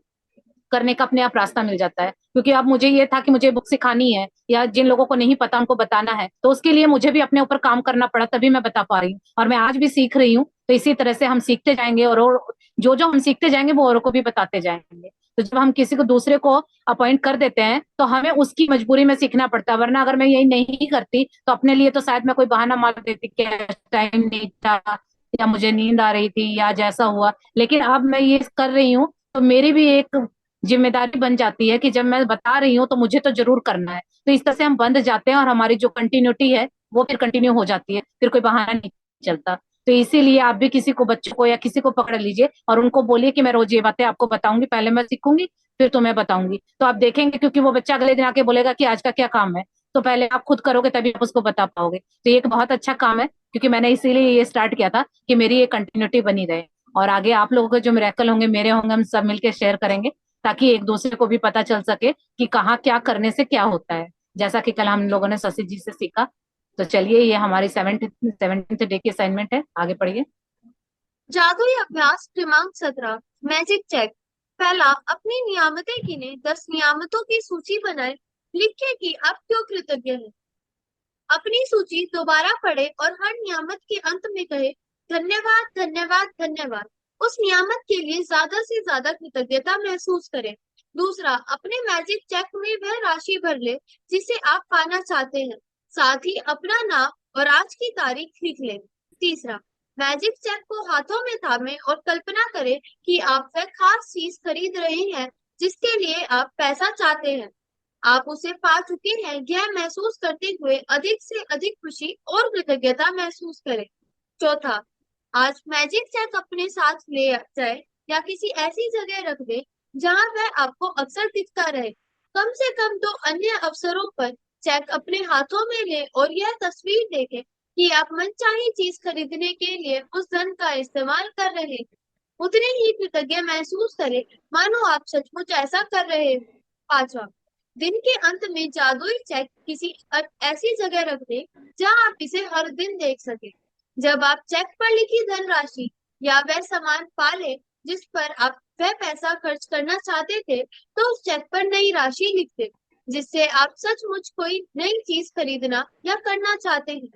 करने का अपने आप रास्ता मिल जाता है। क्योंकि अब मुझे ये था कि मुझे बुक सिखानी है या जिन लोगों को नहीं पता उनको बताना है, तो उसके लिए मुझे भी अपने ऊपर काम करना पड़ा, तभी मैं बता पा रही हूँ। और मैं आज भी सीख रही हूँ। तो इसी तरह से हम सीखते जाएंगे और जो जो हम सीखते जाएंगे वो औरों को भी बताते जाएंगे। तो जब हम किसी को दूसरे को अपॉइंट कर देते हैं तो हमें उसकी मजबूरी में सीखना पड़ता है, वरना अगर मैं यही नहीं करती तो अपने लिए तो शायद मैं कोई बहाना मार देती कि टाइम नहीं था या मुझे नींद आ रही थी या जैसा हुआ। लेकिन अब मैं ये कर रही हूँ तो मेरी भी एक जिम्मेदारी बन जाती है कि जब मैं बता रही हूँ तो मुझे तो जरूर करना है। तो इस तरह से हम बंध जाते हैं और हमारी जो कंटिन्यूटी है वो फिर कंटिन्यू हो जाती है, फिर कोई बहाना नहीं चलता। तो इसीलिए आप भी किसी को, बच्चों को या किसी को पकड़ लीजिए और उनको बोलिए कि मैं रोज ये बातें आपको बताऊंगी, पहले मैं सीखूंगी फिर तुम्हें बताऊंगी। तो आप देखेंगे, क्योंकि वो बच्चा अगले दिन आके बोलेगा कि आज का क्या काम है, तो पहले आप खुद करोगे तभी आप उसको बता पाओगे। तो ये एक बहुत अच्छा काम है, क्योंकि मैंने इसीलिए ये स्टार्ट किया था कि मेरी ये कंटिन्यूटी बनी रहे। और आगे आप लोगों के जो मिरेकल होंगे, मेरे होंगे, हम सब मिलके शेयर करेंगे ताकि एक दूसरे को भी पता चल सके कि कहाँ क्या करने से क्या होता है, जैसा कि कल हम लोगों ने शशि जी से सीखा। तो चलिए ये हमारी 17th डे की असाइनमेंट है, आगे पढ़िए। जादुई अभ्यास क्रमांक 17, मैजिक चेक। पहला, अपनी नियामतें गिने, 10 नियामतों की सूची बनाए, लिखिए कि आप क्यों कृतज्ञ हैं। अपनी सूची दोबारा पढ़े और हर नियामत के अंत में कहे, धन्यवाद धन्यवाद धन्यवाद। उस नियामत के लिए ज्यादा से ज्यादा कृतज्ञता महसूस करें। दूसरा, अपने मैजिक चेक में वह राशि भर ले जिसे आप पाना चाहते हैं, साथ ही अपना नाम और आज की तारीख लिख लें। तीसरा, मैजिक चेक को हाथों में थामे और कल्पना करें कि आप वह खास चीज खरीद रहे हैं जिसके लिए आप पैसा चाहते हैं। आप उसे पा चुके हैं, यह महसूस करते हुए अधिक से अधिक खुशी और कृतज्ञता महसूस करें। चौथा, आज मैजिक चेक अपने साथ ले जाए या किसी ऐसी जगह रख दे जहां वह आपको अक्सर दिखता रहे। कम से कम 2 अन्य अवसरों पर चेक अपने हाथों में ले और यह तस्वीर देखें कि आप मनचाही चीज खरीदने के लिए उस धन का इस्तेमाल कर रहे हैं। उतने ही कृतज्ञ महसूस करें मानो आप सचमुच ऐसा कर रहे हैं। पांचवा, दिन के अंत में जादुई चेक किसी ऐसी जगह रख दें जहां आप इसे हर दिन देख सके। जब आप चेक पर लिखी धनराशि या वह सामान पा ले जिस पर आप वह पैसा खर्च करना चाहते थे, तो उस चेक पर नई राशि लिख दें जिससे आप सचमुच कोई नई चीज खरीदना या करना चाहते हैं।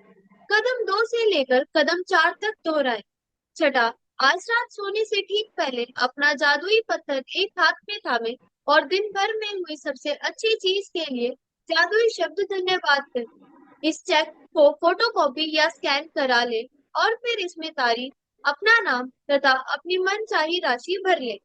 कदम 2 से लेकर कदम 4 तक दोहराएं। छठा, आज रात सोने से ठीक पहले अपना जादुई पत्थर एक हाथ में थामे और दिन भर में हुई सबसे अच्छी चीज के लिए जादुई शब्द धन्यवाद करें। इस चेक को फोटोकॉपी या स्कैन करा ले और फिर इसमें तारीख, अपना नाम तथा अपनी मनचाही राशि भर ले।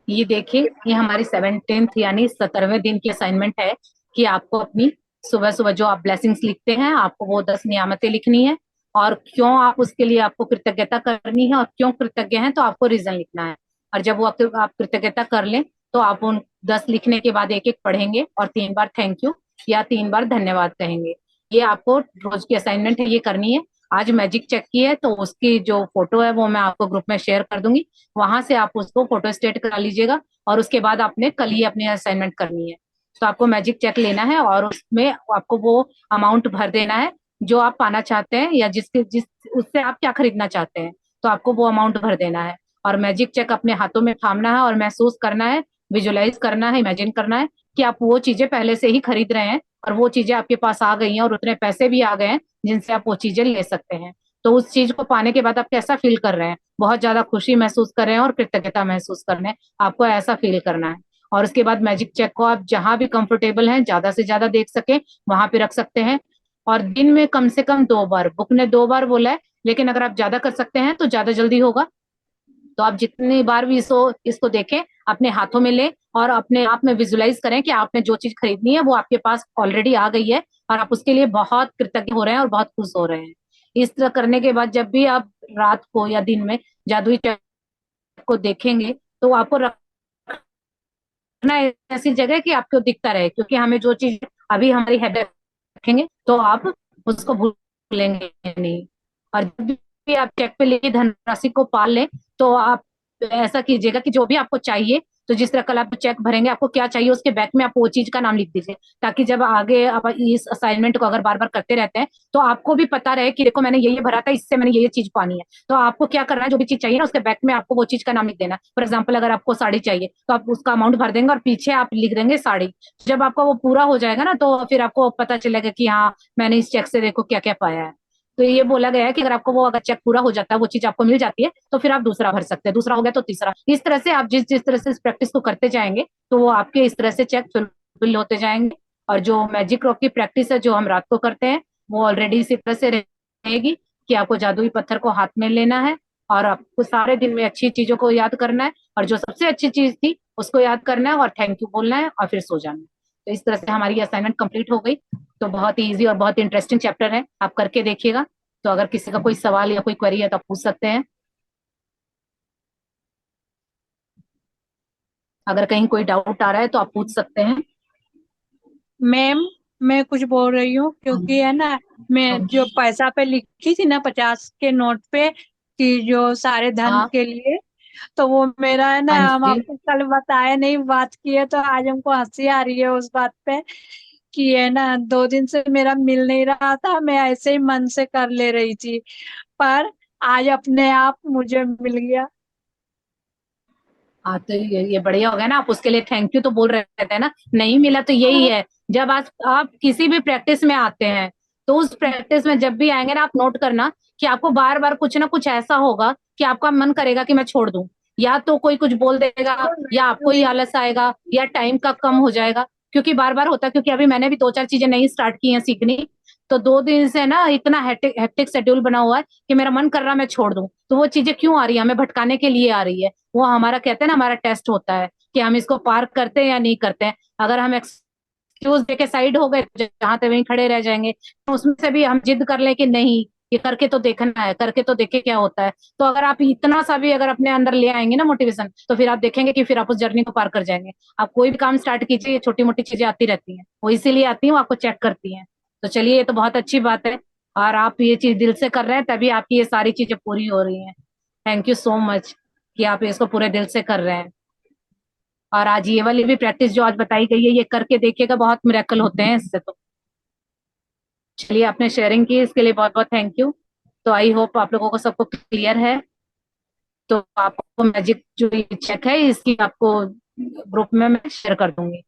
ये देखिए ये हमारी 17th यानी 17वें दिन की असाइनमेंट है कि आपको अपनी सुबह सुबह जो आप ब्लेसिंग्स लिखते हैं, आपको वो 10 नियामतें लिखनी है। और क्यों आप उसके लिए आपको कृतज्ञता करनी है और क्यों कृतज्ञ हैं, तो आपको रीजन लिखना है। और जब वो आप कृतज्ञता कर लें तो आप उन 10 लिखने के बाद एक एक पढ़ेंगे और 3 बार थैंक यू या 3 बार धन्यवाद कहेंगे। ये आपको रोज की असाइनमेंट है, ये करनी है। आज मैजिक चेक की है तो उसकी जो फोटो है वो मैं आपको ग्रुप में शेयर कर दूंगी, वहां से आप उसको फोटो स्टेट करा लीजिएगा और उसके बाद आपने कल ही अपनी असाइनमेंट करनी है। तो आपको मैजिक चेक लेना है और उसमें आपको वो अमाउंट भर देना है जो आप पाना चाहते हैं या जिस उससे आप क्या खरीदना चाहते हैं, तो आपको वो अमाउंट भर देना है। और मैजिक चेक अपने हाथों में थामना है और महसूस करना है, विजुलाइज करना है, इमेजिन करना है कि आप वो चीजें पहले से ही खरीद रहे हैं और वो चीजें आपके पास आ गई हैं और उतने पैसे भी आ गए हैं जिनसे आप वो चीजें ले सकते हैं। तो उस चीज को पाने के बाद आप कैसा फील कर रहे हैं? बहुत ज्यादा खुशी महसूस कर रहे हैं और कृतज्ञता महसूस कर रहे हैं, आपको ऐसा फील करना है। और उसके बाद मैजिक चेक को आप जहां भी कंफर्टेबल हैं, ज्यादा से ज्यादा देख सके वहां पे रख सकते हैं। और दिन में कम से कम 2 बार, बुक ने 2 बार बोला है, लेकिन अगर आप ज्यादा कर सकते हैं तो ज्यादा जल्दी होगा। तो आप जितनी बार भी इसको इसको देखें, अपने हाथों में लें और अपने आप में विजुलाइज करें कि आपने जो चीज खरीदनी है वो आपके पास ऑलरेडी आ गई है और आप उसके लिए बहुत कृतज्ञ हो रहे हैं और बहुत खुश हो रहे हैं। इस तरह करने के बाद जब भी आप रात को या दिन में जादुई चक्र को देखेंगे तो आपको रखना है ऐसी जगह कि आपको दिखता रहे, क्योंकि हमें जो चीज अभी हमारी हेड रखेंगे तो आप उसको भूलेंगे नहीं। और जब भी आप चेक पे लेके धनराशि को पाल लें तो आप ऐसा कीजिएगा कि जो भी आपको चाहिए, तो जिस तरह कल आप चेक भरेंगे आपको क्या चाहिए उसके बैक में आप वो चीज का नाम लिख दीजिए, ताकि जब आगे आप इस असाइनमेंट को अगर बार बार करते रहते हैं तो आपको भी पता रहे कि देखो मैंने ये भरा था, इससे मैंने ये चीज पानी है। तो आपको क्या करना है, जो भी चीज चाहिए ना उसके बैक में आपको वो चीज का नाम लिख देना। फॉर एग्जाम्पल अगर आपको साड़ी चाहिए तो आप उसका अमाउंट भर देंगे और पीछे आप लिख देंगे साड़ी। जब आपका वो पूरा हो जाएगा ना तो फिर आपको पता चलेगा कि हाँ मैंने इस चेक से देखो क्या क्या पाया है। तो ये बोला गया है कि अगर आपको वो अगर चेक पूरा हो जाता है, वो चीज आपको मिल जाती है, तो फिर आप दूसरा भर सकते हैं, दूसरा हो गया तो तीसरा। इस तरह से आप जिस जिस तरह से इस प्रैक्टिस को करते जाएंगे तो वो आपके इस तरह से चेक फिल होते जाएंगे। और जो मैजिक रॉक की प्रैक्टिस है जो हम रात को करते हैं वो ऑलरेडी इसी तरह से रहेगी कि आपको जादुई पत्थर को हाथ में लेना है और आपको सारे दिन में अच्छी चीजों को याद करना है और जो सबसे अच्छी चीज थी उसको याद करना है और थैंक यू बोलना है और फिर सो जाना है। तो इस तरह से हमारी असाइनमेंट कंप्लीट हो गई। तो बहुत ही इजी और बहुत इंटरेस्टिंग चैप्टर है, आप करके देखिएगा। तो अगर किसी का कोई सवाल या कोई क्वेरी है तो आप पूछ सकते हैं। अगर कहीं कोई डाउट आ रहा है तो आप पूछ सकते हैं। मैम, मैं कुछ बोल रही हूँ हाँ क्योंकि है ना, मैं जो पैसा पे लिखी थी ना 50 के नोट पे कि जो सारे धन हाँ के लिए, तो वो मेरा है ना, हाँ हम जी। आपको कल बताए नहीं, बात किए, तो आज हमको हंसी आ रही है उस बात पे कि है ना 2 दिन से मेरा मिल नहीं रहा था, मैं ऐसे ही मन से कर ले रही थी, पर आज अपने आप मुझे मिल गया। हाँ तो ये बढ़िया हो गया ना, आप उसके लिए थैंक यू तो बोल रहे थे ना। नहीं मिला तो यही है, जब आप किसी भी प्रैक्टिस में आते हैं तो उस प्रैक्टिस में जब भी आएंगे ना आप नोट करना कि आपको बार बार कुछ ना कुछ ऐसा होगा कि आपका मन करेगा कि मैं छोड़ दूं, या तो कोई कुछ बोल देगा या आपको ही आलस आएगा या टाइम का कम हो जाएगा। क्योंकि बार बार होता है, क्योंकि अभी मैंने भी 2-4 चीजें नई स्टार्ट की हैं सीखनी। तो 2 दिन से ना इतना हेक्टिक हेक्टिक शेड्यूल बना हुआ है कि मेरा मन कर रहा है मैं छोड़ दूं। तो वो चीजें क्यों आ रही है? हमें भटकाने के लिए आ रही है। वो हमारा कहते हैं ना, हमारा टेस्ट होता है कि हम इसको पार करते हैं या नहीं करते हैं। अगर हम एक्सक्यूज देके साइड हो गए जहां तक वहीं खड़े रह जाएंगे, तो उसमें से भी हम जिद कर लें कि नहीं ये करके तो देखना है, करके तो देखे क्या होता है। तो अगर आप इतना सा भी अगर अपने अंदर ले आएंगे ना मोटिवेशन, तो फिर आप देखेंगे कि फिर आप उस जर्नी को पार कर जाएंगे। आप कोई भी काम स्टार्ट कीजिए, छोटी मोटी चीजें आती रहती हैं, वो इसीलिए आती हैं, वो आपको चेक करती हैं। तो चलिए ये तो बहुत अच्छी बात है और आप ये चीज दिल से कर रहे हैं तभी आपकी ये सारी चीजें पूरी हो रही हैं। थैंक यू सो मच कि आप इसको पूरे दिल से कर रहे हैं। और आज ये वाली भी प्रैक्टिस जो आज बताई गई है ये करके देखिएगा, बहुत मिरेकल होते हैं इससे। तो चलिए आपने शेयरिंग की इसके लिए बहुत बहुत थैंक यू। तो आई होप आप लोगों को सबको क्लियर है। तो आपको मैजिक जो चेक है इसकी आपको ग्रुप में मैं शेयर कर दूंगी,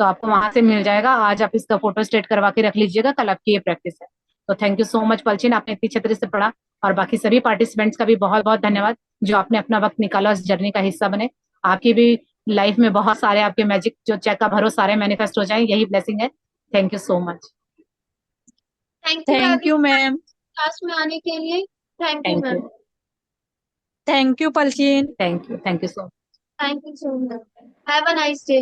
तो आपको वहां से मिल जाएगा। आज आप इसका फोटो स्टेट करवा के रख लीजिएगा, कल आपकी ये प्रैक्टिस है। तो थैंक यू सो मच पलचिन, आपने इतनी छतरी से पढ़ा। और बाकी सभी पार्टिसिपेंट्स का भी बहुत बहुत धन्यवाद जो आपने अपना वक्त निकाला उस जर्नी का हिस्सा बने। आपकी भी लाइफ में बहुत सारे आपके मैजिक जो चेक का भरो सारे मैनिफेस्ट हो जाए, यही ब्लेसिंग है। Thank you so much. Thank you thank you everyone ma'am. Class में आने के लिए। Thank you thank you. Ma'am. Thank you पलचीन। Thank you so much. Thank you so much. Have a nice day.